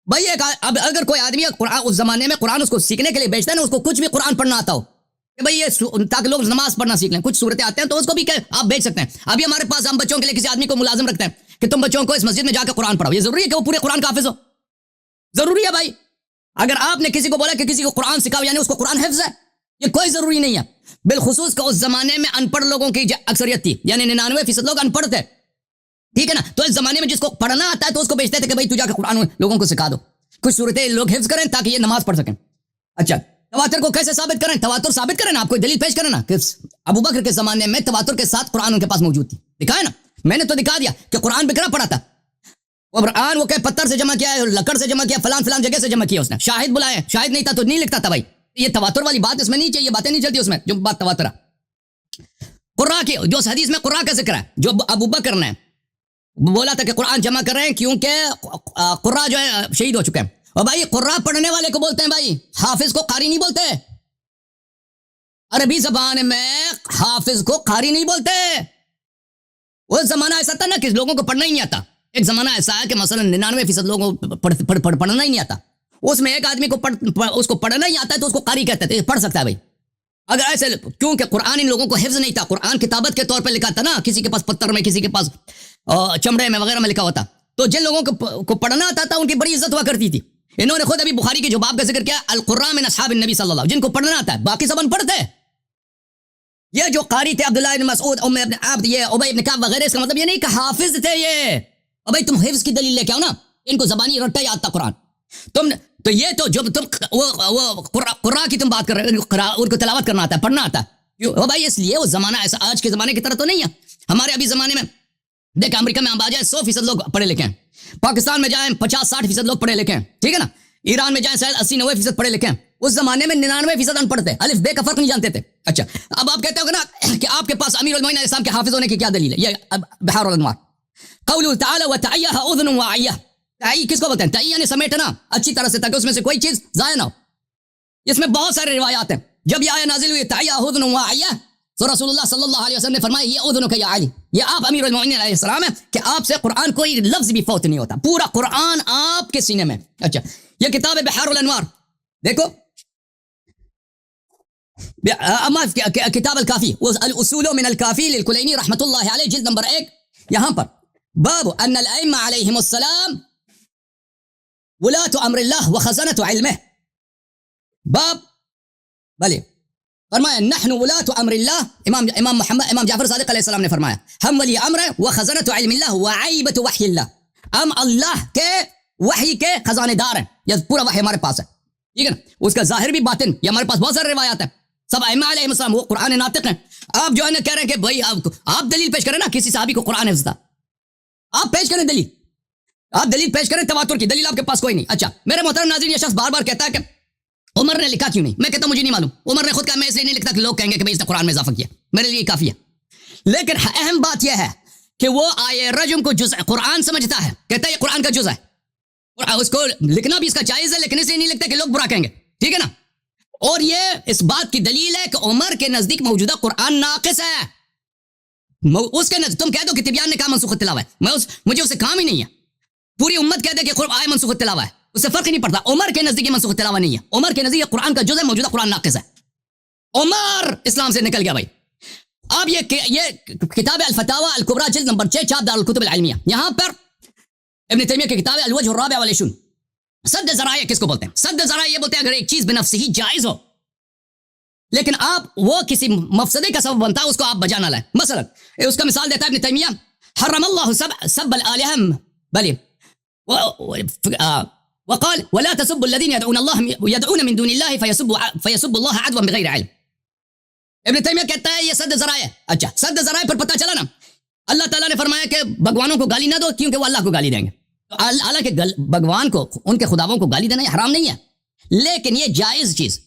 بھائی اب اگر کوئی آدمی قرآن اس زمانے میں قرآن اس کو سیکھنے کے لیے بھیجتا ہے نا, اس کو کچھ بھی قرآن پڑھنا آتا ہو کہ بھائی یہ تاکہ لوگ نماز پڑھنا سیکھ لیں, کچھ صورتیں آتے ہیں تو اس کو بھی کہ آپ بھیج سکتے ہیں. ابھی ہمارے پاس ہم بچوں کے لیے کسی آدمی کو ملازم رکھتے ہیں کہ تم بچوں کو اس مسجد میں جا کے قرآن پڑھاؤ. یہ ضروری ہے کہ وہ پورے قرآن کا حافظ ہو؟ ضروری ہے بھائی. اگر آپ نے کسی کو بولا کہ کسی کو قرآن سکھاؤ یعنی اس کو قرآن حفظ ہے, یہ کوئی ضروری نہیں ہے. بالخصوص کہ اس زمانے میں ان پڑھ لوگوں کی اکثریت تھی, یعنی 99% لوگ ان پڑھ تھے. ٹھیک ہے نا, تو اس زمانے میں جس کو پڑھنا آتا ہے تو اس کو بھیجتے تھے کہ بھائی تو جا کے قرآن لوگوں کو سکھا دو, کچھ صورتیں لوگ حفظ کریں تاکہ یہ نماز پڑھ سکیں. اچھا, تواتر کو کیسے ثابت کریں؟ تواتر ثابت کریں نا, آپ کوئی دلیل پیش کریں نا کہ ابو بکر کے زمانے میں تواتر کے ساتھ قرآن ان کے پاس موجود تھی. دکھائے نا, میں نے تو دکھا دیا کہ قرآن بکرا پڑا تھا. قرآن وہ کہ پتھر سے جمع کیا ہے, لکڑ سے جمع کیا, فلان جگہ سے جمع کیا اس نے, شاہد بلائے, شاہد نہیں تھا تو نہیں لکھتا تھا. بھائی یہ تواتر والی بات اس میں نہیں چاہیے, باتیں نہیں چلتی اس میں جو بات تواتر ہے. قرآن کی جو حدیث میں قرآن کا ذکر ہے, جو ابو بکر نے بولا تھا کہ قرآن جمع کر رہے ہیں کیونکہ قرآن جو ہے شہید ہو چکے ہیں. اور بھائی قرآن پڑھنے والے کو بولتے ہیں بھائی, حافظ کو قاری نہیں بولتے. عربی زبان میں حافظ کو قاری نہیں بولتے. وہ زمانہ ایسا تھا نا کہ لوگوں کو پڑھنا ہی نہیں آتا. ایک زمانہ ایسا ہے کہ مثلا 99% لوگوں کو پڑھنا ہی نہیں آتا. اس میں ایک آدمی کو اس کو پڑھنا ہی آتا ہے تو اس کو قاری کہتے تھے, پڑھ سکتا ہے بھائی. اگر ایسے کیونکہ قرآن ان لوگوں کو حفظ نہیں تھا, قرآن کتابت کے طور پہ لکھا تھا نا, کسی کے پاس پتھر میں, کسی کے پاس چمڑے میں وغیرہ میں لکھا ہوتا, تو جن لوگوں کو پڑھنا آتا تھا ان کی بڑی عزت ہوا کرتی تھی. انہوں نے خود ابھی بخاری کے جو باب کا ذکر کیا, القراء من اصحاب النبی صلی اللہ علیہ وسلم, جن کو پڑھنا آتا ہے, باقی سب ان پڑھتے. یہ جو قاری تھے عبداللہ ابن مسعود, ام ابن عبد, یہ ابی ابن کعب وغیرہ, اس کا مطلب یہ نہیں کہ حافظ تھے یہ. اور بھائی تم حفظ کی دلیل لے کے آؤ نا, ان کو زبانی رٹا یاد تھا قرآن. تم تو یہ تو جو تم وہ قرآن کی تم بات کر رہے ہو, ان کو تلاوت کرنا آتا ہے, پڑھنا آتا ہے. وہ بھائی اس لیے وہ زمانہ ایسا آج کے زمانے کی طرح تو نہیں ہے. ہمارے ابھی زمانے میں دیکھ, امریکہ میں آ جائے 100% لوگ پڑھے لکھے ہیں, پاکستان میں جائیں 50-60% لوگ پڑھے لکھے ہیں, ٹھیک ہے نا, ایران میں جائیں شاید 80-90% پڑھے لکھے ہیں. اس زمانے میں 99% ان پڑھ تھے, الف بے کا فرق نہیں جانتے تھے. اچھا, اب آپ کہتے ہو نا کہ آپ کے پاس امیر المومنین علیہ السلام کے حافظ ہونے کی کیا دلیل ہے؟ یہ بحار الانوار, قوله تعالی وتعیها اذن واعیہ. تعیی کس کو بولتے ہیں؟ تعیی یعنی سمیٹنا اچھی طرح سے, تاکہ اس میں سے کوئی چیز ضائع نہ ہو. اس میں بہت سارے روایات ہیں. جب یہ آیت نازل ہوئی تعیہ اذن واعیہ, تو رسول اللہ صلی اللہ علیہ وسلم نے فرمایا یہ اذن کا یا علی, یہ آپ امیر المومنین علیہ السلام ہے کہ آپ سے قرآن کوئی لفظ بھی فوت نہیں ہوتا, پورا قرآن آپ کے سینے میں. اچھا, یہ کتاب ہے بحار الانوار, دیکھو کتاب الکافی, الاصول من الکافی للکلینی رحمۃ اللہ علیہ, جلد نمبر 1, یہاں پر باب ان الائمہ علیہم السلام ولاۃ امر اللہ وخزنۃ علمہ. باب بلے فرمایا نحن ولاۃ امر اللہ, امام جعفر صادق علیہ السلام نے فرمایا ہم ولی امر وخزنۃ علم اللہ وعیبۃ وحی اللہ, ہم اللہ کے وحی کے خزانے دار ہیں. یہ پورا وحی ہمارے پاس ہے, ٹھیک ہے نا, اس کا ظاہر بھی باطن, یہ ہمارے پاس بہت سارے روایات ہیں. سب ائمہ علیہ السلام وہ قرآن ناطق ہیں. آپ جو ہے نا کہہ رہے ہیں کہ بھائی آپ دلیل پیش کریں نا, کسی صحابی کو قرآن حفظ تھا, آپ پیش کریں دلیل, آپ دلیل پیش کریں تواتر کی دلیل, آپ کے پاس کوئی نہیں. اچھا میرے محترم ناظرین, یہ شخص بار بار کہتا ہے کہ عمر نے لکھا کیوں نہیں, میں کہتا ہوں مجھے نہیں معلوم. عمر نے خود کہا میں اس لیے نہیں لکھتا کہ لوگ کہیں گے کہ اس نے قرآن میں اضافہ کیا, میرے لیے کافی ہے. لیکن اہم بات یہ ہے کہ وہ آئے رجم کو جزء قرآن سمجھتا ہے, کہتا ہے یہ قرآن کا جزء ہے, اور اس کو لکھنا بھی اس کا جائز ہے, لیکن اس لیے نہیں لکھتا کہ لوگ برا کہیں گے, ٹھیک ہے نا. اور یہ اس بات کی دلیل ہے کہ عمر کے نزدیک موجودہ قرآن ناقص ہے. اس کے نزدیک تم کہہ دو کہ تبیان نے کہا منسوخ التلاوہ ہے, مجھے اسے کام ہی نہیں ہے. پوری امت کہہ دے کہ آئے منسوخ التلاوہ ہے, اسے فرق ہی نہیں پڑتا. عمر کے نزدیک منسوخ تلاوت نہیں ہے, عمر کے نزدیک قرآن کا جز ہے, موجودہ قرآن ناقص ہے. عمر اسلام سے نکل گیا بھائی. اب یہ کتاب الفتاوی الکبریٰ جلد نمبر 6 چاپ دار الکتب العلمیہ, یہاں پر ابن تیمیہ کی کتاب الوجہ الرابع والعشرون. سد ذرائع کس کو بولتے ہیں؟ سد ذرائع یہ بولتے ہیں اگر ایک چیز بنفسہ ہی جائز ہو لیکن آپ وہ کسی مفسدے کا سبب بنتا ہے اس کو آپ بجا نہ لائیں. مثلا اس کا مثال دیتا ہے ابن تیمیہ, حرم اللہ سب الالہہ بلی وقال ولا تسبوا الذين يدعون من دون الله فيسبوا الله عدوا بغير علم. ابن تیمیہ کہتا ہے یہ سد ذرائع. اچھا سد ذرائع پر پتہ چلا نا, اللہ تعالیٰ نے فرمایا کہ بھگوانوں کو گالی نہ دو کیونکہ وہ اللہ کو گالی دیں گے. حالانکہ بھگوان کو ان کے خداووں کو گالی دینا یہ حرام نہیں ہے, لیکن یہ جائز چیز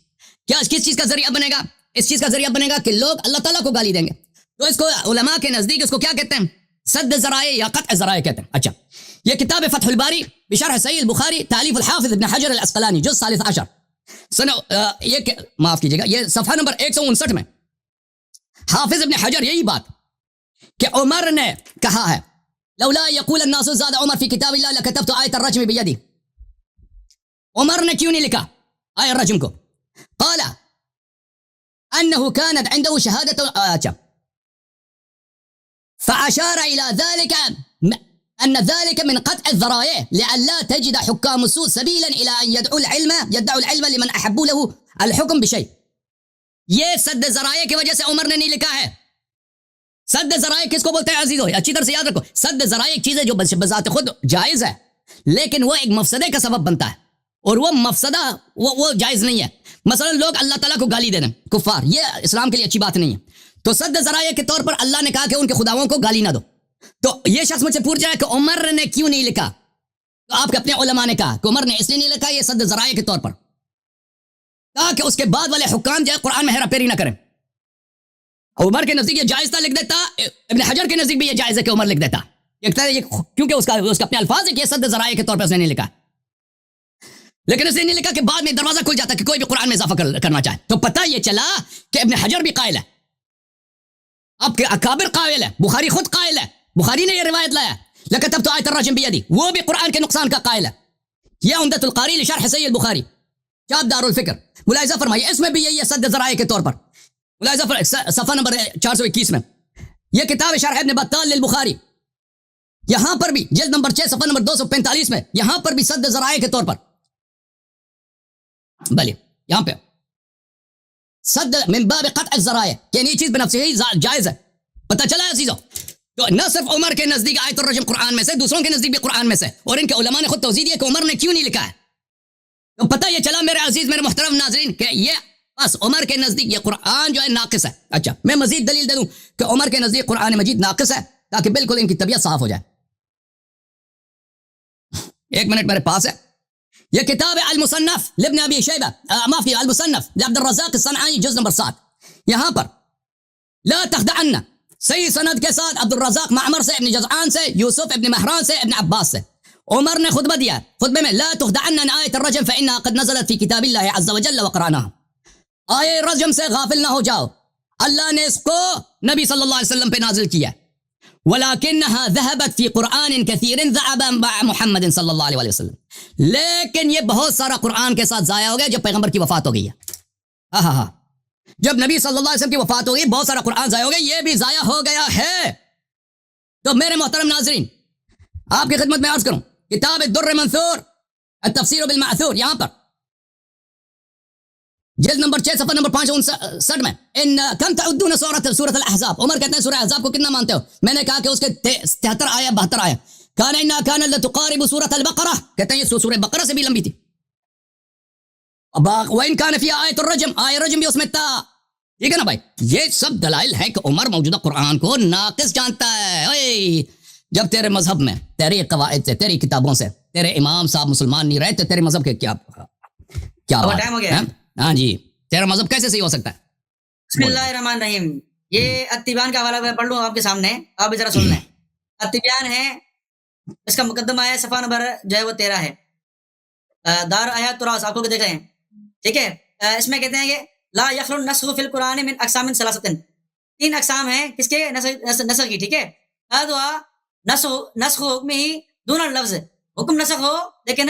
کیا کس چیز کا ذریعہ بنے گا؟ اس چیز کا ذریعہ بنے گا کہ لوگ اللہ تعالیٰ کو گالی دیں گے. تو اس کو علماء کے نزدیک اس کو کیا کہتے ہیں؟ سد ذرائع یا قطع ذرائع کہتے ہیں. اچھا یہ کتاب فتح الباری بشرح صحیح البخاری تالیف الحافظ ابن حجر العسقلانی جز 13 یہ معاف کیجیے گا, یہ صفحہ نمبر 159 میں حافظ ابن حجر یہی بات کہ عمر نے کہا ہے لولا یقول الناس زاد عمر فی کتاب اللہ لکتبت آیت الرجم بیدی. عمر نے کیوں نہیں لکھا آیت الرجم کو؟ قال انه كانت عنده شهادة فاشار الى ذلك ان ذلك من قطع الذرائع لئلا تجد حكام السوء سبيلا الى ان يدعوا العلم لمن احبوا له الحكم بشيء. یہ سد ذرائع کی وجہ سے عمر نے نہیں لکھا ہے. سد ذرائع کس کو بولتے ہیں عزیزو؟ اچھی طرح سے یاد رکھو, سد ذرائع ایک چیز ہے جو بذات خود جائز ہے لیکن وہ ایک مفسدے کا سبب بنتا ہے, اور وہ مفسدہ وہ جائز نہیں ہے. مثلا لوگ اللہ تعالیٰ کو گالی دے دیں, کفار, یہ اسلام کے لیے اچھی بات نہیں ہے. تو سد ذرائع کے طور پر اللہ نے کہا کہ ان کے خداؤں کو گالی نہ دو. تو یہ شخص مجھ سے پوچھ رہا ہے کہ عمر نے کیوں نہیں لکھا؟ تو آپ کے اپنے علماء نے کہا کہ عمر نے اس لیے نہیں لکھا یہ سد ذرائع کے طور پر تاکہ اس کے بعد والے حکام جو ہے قرآن میں ہیرا پھیری نہ کریں. عمر کے نزدیک یہ جائز تھا, لکھ دیتا. ابن حجر کے نزدیک بھی یہ جائز ہے کہ عمر لکھ دیتا, کیونکہ اس کا اپنے الفاظ ہے کہ یہ سد ذرائع کے طور پر اس نے نہیں لکھا. لیکن اس نے نہیں لکھا کہ بعد میں دروازہ کھل جاتا کہ کوئی بھی قرآن میں اضافہ کرنا چاہے. تو پتہ یہ چلا کہ ابن حجر بھی قائل ہے, اب کے اکابر قائل ہے, بخاری خود قائل ہے, بخاری نے یہ روایت لایا لکتبت آیت الرجم بیدی, وہ بھی قرآن کے نقصان کا قائل ہے. یہ عمدۃ القاری لشرح صحیح البخاری چاپ دار الفکر. ملاحظہ فرمائیے اس میں بھی یہی ہے سد ذرائع کے طور پر. ملاحظہ صفحہ نمبر 421 میں یہ کتاب شرح ابن بطال للبخاری, یہاں پر بھی جلد نمبر 6 صفحہ نمبر 245 میں یہاں پر بھی سد ذرائع کے طور پر بلی یہاں پہ صد من باب قطع الذرائع یعنی یہ چیز بنفسہ ہی جائز ہے. پتہ چلا ہے عزیزو؟ تو نہ صرف عمر کے نزدیک آیت الرجم قرآن میں سے, دوسروں کے نزدیک بھی قرآن میں سے, اور ان کے علماء نے خود توضیح دی ہے کہ عمر نے کیوں نہیں لکھا ہے. تو پتہ یہ چلا میرے عزیز میرے محترم ناظرین کہ یہ بس عمر کے نزدیک یہ قرآن جو ہے ناقص ہے. اچھا میں مزید دلیل دے دوں کہ عمر کے نزدیک قرآن مجید ناقص ہے تاکہ بالکل ان کی طبیعت صاف ہو جائے. ایک منٹ میرے پاس ہے, یہ کتاب المصنف لابن ابی شیبہ, معافی المصنف لعبد الرزاق الصنعانی جز نمبر 7, یہاں پر لا تخدعن صحیح سند کے ساتھ عبد الرزاق معمر سے, ابن جزعان سے, یوسف ابن مہران سے, ابن عباس سے. عمر نے خطبہ دیا, خطبے میں لا تخدعن عن آیت الرجم فإنها قد نزلت في كتاب الله عز وجل وقرأناها. آیت رجم سے غافل نہ ہو جاؤ, اللہ نے اس کو نبی صلی اللہ علیہ وسلم پہ نازل کیا. وَلَكِنَّهَا ذَهَبَتْ فِي قُرْآنٍ كَثِيرٍ ذَعَبًا مَعَ مُحَمَّدٍ صلی اللہ علیہ وسلم. لیکن یہ بہت سارا قرآن کے ساتھ ضائع ہو گیا جب پیغمبر کی وفات ہو گئی ہے. ہاں جب نبی صلی اللہ علیہ وسلم کی وفات ہو گئی بہت سارا قرآن ضائع ہو گیا, یہ بھی ضائع ہو گیا ہے. تو میرے محترم ناظرین آپ کی خدمت میں عرض کروں کتاب الدر منثور التفسیر بالمعثور, یہاں پر جلد نمبر 6 صفحہ نمبر 559 میں ان کم تعدون سورۃ الاحزاب. عمر کہتے ہیں سورہ احزاب کو کتنا مانتے ہو؟ میں نے کہا کہ اس کے 73 آیا 72 آیا. کان لتقارب سورۃ البقرہ, کہتے ہیں یہ سورہ بقرہ سے بھی لمبی تھی. وان کان فی آیت الرجم, آیت الرجم بھی اس میں تھا. ٹھیک ہے نا بھائی, یہ سب دلائل ہے کہ عمر موجودہ قرآن کو ناقص جانتا ہے. اوئے جب تیرے مذہب میں تیرے قواعد سے تیری کتابوں سے تیرے امام صاحب مسلمان نہیں رہے تو تیرے مذہب کے کیا ٹائم ہو گیا. ہاں جی, تیرا مذہب کیسے صحیح ہو سکتا ہے؟ بسم اللہ الرحمن الرحیم. یہ التبیان کا حوالہ میں پڑھ لوں آپ کے سامنے, آپ بھی ذرا سن لیں. التبیان ہے, اس کا مقدمہ ہے, صفحہ نمبر جو ہے وہ 13 ہے, دار آیات تراث, آپ کو دیکھ رہے ہیں. ٹھیک ہے, اس میں کہتے ہیں کہ لا یخلو النسخ فی القرآن من اقسام ثلاثۃ, 3 اقسام ہیں کس کے؟ نسخ کی. ٹھیک ہے, نسخ حکم ہی دون اللفظ, حکم نسخ ہو لیکن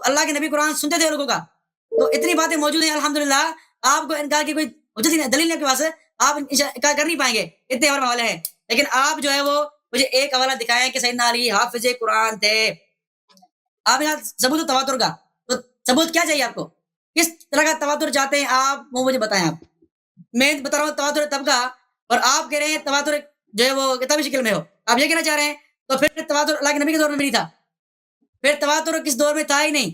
تو اللہ کے نبی قرآن سنتے تھے لوگوں کا. تو اتنی باتیں موجود ہیں الحمدللہ. آپ کو انکار کی کوئی حجت ہی نہیں, دلیل نہیں آپ کے پاس, آپ انکار کر نہیں پائیں گے, اتنے ہمارے حوالے ہیں. لیکن آپ جو ہے وہ مجھے ایک حوالہ دکھائیں کہ سیدنا علی حافظ قرآن تھے. آپ یہاں ثبوت تواتر کا, تو ثبوت کیا چاہیے آپ کو, کس طرح کا تواتر چاہتے ہیں آپ, وہ مجھے بتائیں. آپ میں بتا رہا ہوں تواتر طبقہ, اور آپ کہہ رہے ہیں تواتر جو ہے وہ کتابی شکل میں ہو. آپ یہ کہنا چاہ رہے ہیں تو پھر تواتر اللہ کے نبی کے دور میں بھی نہیں تھا, پھر تواتر کس دور میں تھا ہی نہیں.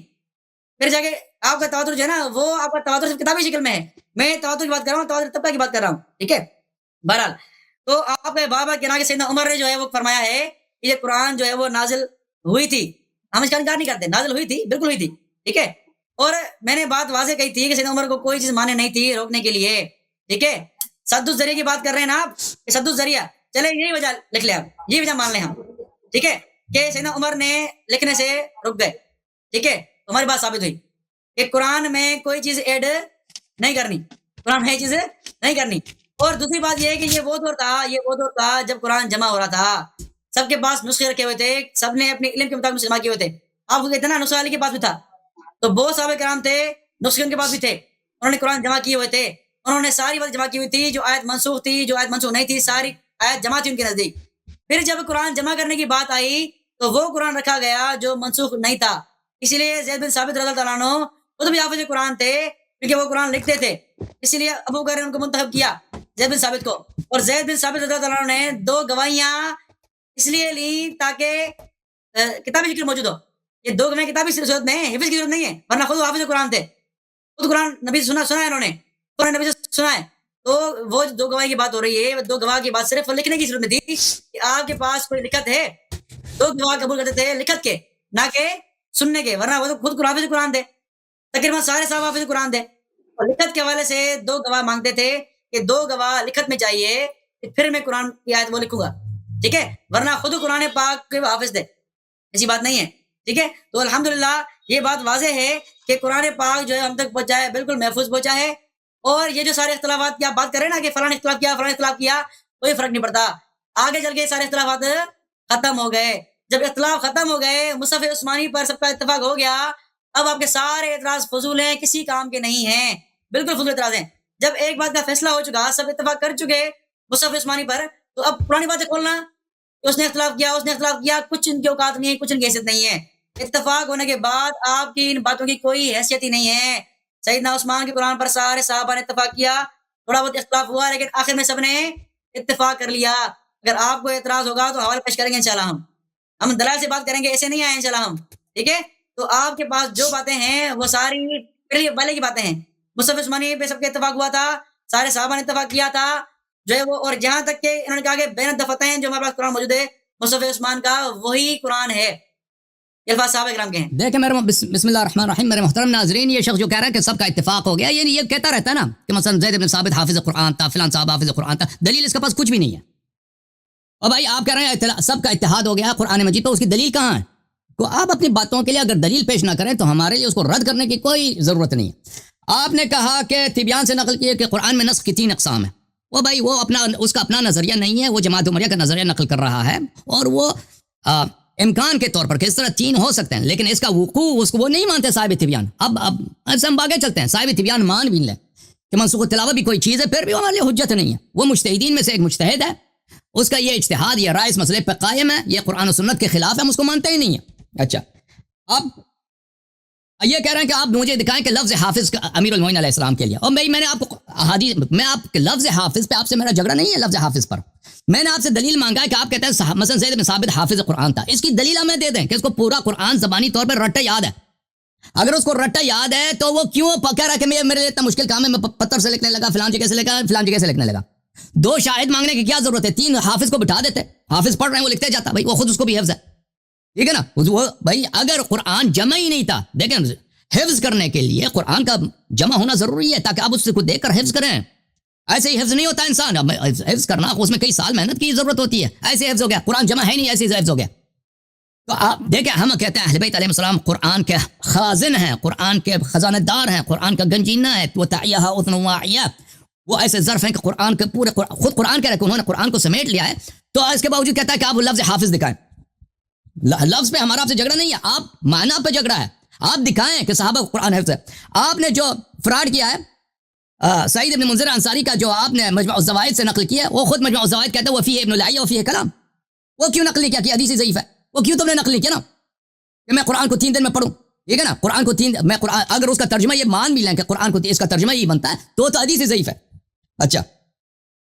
پھر جا کے آپ کا تواتر جو ہے نا وہ آپ کا تواتر صرف کتابی شکل میں ہے. میں تواتر کی بات کر رہا ہوں, تواتر طبقہ کی بات کر رہا ہوں. ٹھیک ہے. بہرحال تو آپ کے بابا کے نا کہ سیدنا عمر نے جو ہے وہ فرمایا ہے کہ یہ قرآن جو ہے وہ نازل ہوئی تھی. ہم اس کا انکار نہیں کرتے, نازل ہوئی تھی, بالکل ہوئی تھی. ٹھیک ہے. اور میں نے بات واضح کہی تھی کہ سیدنا عمر کو کوئی چیز مانے نہیں تھی روکنے کے لیے. ٹھیک ہے. سد الذریعہ کی بات کر رہے ہیں نا آپ, کہ سد الذریعہ, چلے یہی وجہ لکھ لیں آپ, یہی وجہ مان لیں ہم. ٹھیک ہے. کہ سیدنا عمر نے لکھنے سے رک گئے. ٹھیک ہے. ہماری بات ثابت ہوئی کہ قرآن میں کوئی چیز ایڈ نہیں کرنی, قرآن میں یہ چیز نہیں کرنی. اور دوسری بات یہ ہے کہ یہ وہ دور تھا جب قرآن جمع ہو رہا تھا. سب کے پاس نسخے رکھے ہوئے تھے, سب نے اپنے علم کے مطابق جمع کیے ہوئے تھے. آپ کو کہتے ہیں نا نسخہ علی کے پاس بھی تھا, تو بہت صحابہ کرام تھے نسخے ان کے پاس بھی تھے, انہوں نے قرآن جمع کیے ہوئے تھے. انہوں نے ساری بات جمع کی ہوئی تھی, جو آیت منسوخ تھی, جو آیت منسوخ نہیں تھی, ساری آیت جمع تھی ان کے نزدیک. پھر جب قرآن جمع کرنے کی بات آئی تو وہ قرآن رکھا گیا جو منسوخ نہیں تھا. اسی لیے زید بن ثابت رضی اللہ تعالیٰ عنہ خود بھی حافظ قرآن تھے, کیونکہ وہ قرآن لکھتے تھے. اسی لیے ابو بکر نے ان کو منتخب کیا, زید بن ثابت کو. اور زید بن ثابت رضی اللہ تعالیٰ عنہ نے 2 گواہیاں اس لیے لی تاکہ کتابی شکل موجود ہو. یہ 2 گواہیاں کتابی صورت میں ہیں, حفظ کی ضرورت نہیں ہے, ورنہ خود حافظ قرآن تھے, خود قرآن نبی سے سنا ہے, انہوں نے قرآن نبی سے سنا ہے. تو وہ 2 گواہی کی بات ہو رہی ہے, 2 گواہ کی بات صرف لکھنے کی ضرورت تھی کہ آپ کے پاس کوئی لکھت ہے. 2 گواہ قبول کرتے تھے لکھت کے, نہ کہ سننے کے, ورنہ وہ تو خود حافظ قرآن تھے, تقریباً سارے صاحب حافظ قرآن تھے. اور لکھت کے حوالے سے 2 گواہ مانگتے تھے کہ 2 گواہ لکھت میں چاہیے, پھر میں قرآن کی آیت وہ لکھوں گا. ٹھیک ہے. ورنہ خود قرآن پاک کے حافظ تھے, ایسی بات نہیں ہے. ٹھیک ہے. تو الحمدللہ یہ بات واضح ہے کہ قرآن پاک جو ہے ہم تک پہنچا ہے, بالکل محفوظ پہنچا ہے. اور یہ جو سارے اختلافات کی آپ بات کر رہے ہیں نا کہ فلاں اختلاف کیا, کوئی فرق نہیں پڑتا. آگے چل کے سارے اختلافات ختم ہو گئے. جب اختلاف ختم ہو گئے, مصحف عثمانی پر سب کا اتفاق ہو گیا, اب آپ کے سارے اعتراض فضول ہیں, کسی کام کے نہیں ہیں, بالکل فضول اعتراض ہیں. جب ایک بات کا فیصلہ ہو چکا, سب اتفاق کر چکے مصحف عثمانی پر, تو اب پرانی باتیں کھولنا کہ اس نے اختلاف کیا, کچھ ان کی اوقات نہیں ہے, کچھ ان کی حیثیت نہیں ہے. اتفاق ہونے کے بعد آپ کی ان باتوں کی کوئی حیثیت ہی نہیں ہے. سیدنا عثمان کے قرآن پر سارے صحابہ نے اتفاق کیا, تھوڑا بہت اختلاف ہوا, لیکن آخر میں سب نے اتفاق کر لیا. اگر آپ کو اعتراض ہوگا تو حوالے پیش کریں گے انشاءاللہ, ہم دلائل سے بات کریں گے, ایسے نہیں آئے انشاءاللہ ہم. ٹھیک ہے. تو آپ کے پاس جو باتیں ہیں وہ ساری پہلے کی باتیں ہیں. مصحف عثمانی پہ سب کے اتفاق ہوا تھا, سارے صحابہ نے اتفاق کیا تھا جو ہے وہ, اور جہاں تک کہ انہوں نے کہا کہ بین الدفتین جو ہمارے پاس قرآن موجود ہے مصحف عثمان کا, وہی قرآن ہے. یہ الفاظ صحابہ کرام کے ہیں. دیکھیں میرے بسم اللہ الرحمن الرحیم, میرے محترم ناظرین, یہ شخص جو کہہ رہا ہے کہ سب کا اتفاق ہو گیا, یہ کہتا رہتا ہے نا کہ مثلا زید بن ثابت حافظ قرآن تھا, فلان صاحب حافظ قرآن تھا, دلیل اس کے پاس کچھ بھی نہیں ہے. اور بھائی آپ کہہ رہے ہیں سب کا اتحاد ہو گیا قرآن مجید, تو اس کی دلیل کہاں ہے؟ تو آپ اپنی باتوں کے لیے اگر دلیل پیش نہ کریں تو ہمارے لیے اس کو رد کرنے کی کوئی ضرورت نہیں ہے. آپ نے کہا کہ طبیان سے نقل کیے کہ قرآن میں نسخ کی 3 اقسام ہیں. وہ بھائی وہ اس کا اپنا نظریہ نہیں ہے, وہ جماعت عمریہ کا نظریہ نقل کر رہا ہے, اور وہ امکان کے طور پر کہ اس طرح 3 ہو سکتے ہیں, لیکن اس کا وقوع اس کو وہ نہیں مانتے صاحب طبیان. اب ایسے ہم آگے چلتے ہیں, صاحب طبیان مان بھی لیں کہ منسوخ التلاوہ بھی کوئی چیز ہے, پھر بھی ہمارے لیے حجت نہیں ہے. وہ مجتہدین میں سے ایک مجتہد ہے, اس کا یہ اجتہاد, یہ رائے اس مسئلے پہ قائم ہے, یہ قرآن و سنت کے خلاف ہے, ہم اس کو مانتے ہی نہیں ہیں. اچھا, اب یہ کہہ رہے ہیں کہ آپ مجھے دکھائیں کہ لفظ حافظ امیر المومنین علیہ السلام کے لیے, اور میں نے آپ کو حدیث میں آپ کے لفظ حافظ پہ آپ سے میرا جھگڑا نہیں ہے. لفظ حافظ پر میں نے آپ سے دلیل مانگا ہے کہ آپ کہتے ہیں مثلا زید بن ثابت حافظ قرآن تھا, اس کی دلیل ہمیں دے دیں کہ اس کو پورا قرآن زبانی طور پر رٹا یاد ہے. اگر اس کو رٹا یاد ہے تو وہ کیوں کہہ رہا ہے کہ میرے لیے اتنا مشکل کام ہے, میں پتھر سے لکھنے لگا, فلان جگہ سے لکھا, فلان جگہ سے لکھنے لگا. 2 شاہد مانگنے کی کیا ضرورت ہے؟ 3 حافظ کو بٹھا دیتے, حافظ پڑھ رہے ہیں وہ لکھتے جاتا, بھائی وہ خود اس کو بھی حفظ ہے. ٹھیک ہے نا. وہ بھائی اگر قرآن جمع ہی نہیں تھا, دیکھیں حفظ کرنے کے لیے قرآن کا جمع ہونا ضروری ہے تاکہ آپ اس کو دیکھ کر حفظ کریں. ایسے ہی حفظ نہیں ہوتا انسان, حفظ کرنا اس میں کئی سال محنت کی ضرورت ہوتی ہے. ایسے حفظ ہو گیا, قرآن جمع ہے نہیں, ایسے حفظ ہو گیا. تو آپ دیکھیں, ہم کہتے ہیں اہل بیت علیہ السلام قرآن کے خازن ہیں, قرآن کے خزانہ دار ہیں, قرآن کا گنجینہ ہے. وہ تعیہ اذن واعیہ, وہ ایسے ظرف ہیں کہ قرآن کے پورے خود قرآن کہہ رہے کہ انہوں نے قرآن کو سمیٹ لیا ہے. تو اس کے باوجود کہتا ہے کہ آپ لفظ حافظ دکھائیں. لفظ پہ ہمارا آپ سے جھگڑا نہیں ہے, آپ معنی پہ جھگڑا ہے. آپ دکھائیں کہ صحابہ کو قرآن حفظ ہے. آپ نے جو فراڈ کیا ہے سعید ابن منذر انصاری کا جو آپ نے مجمع الزوائد سے نقل کیا ہے، وہ خود مجمع الزوائد کہتا ہے وفیہ ابن العیہ وفیہ کلام. وہ کیوں نقل کیا کہ حدیث ضعیف ہے؟ وہ کیوں تم نے نقل کیا نا کہ میں قرآن کو 3 دن میں پڑھوں؟ ٹھیک ہے نا، قرآن کو میں قرآن اگر اس کا ترجمہ یہ مان بھی لیں کہ قرآن کو اس کا ترجمہ ہی بنتا ہے تو حدیث ضعیف ہے. اچھا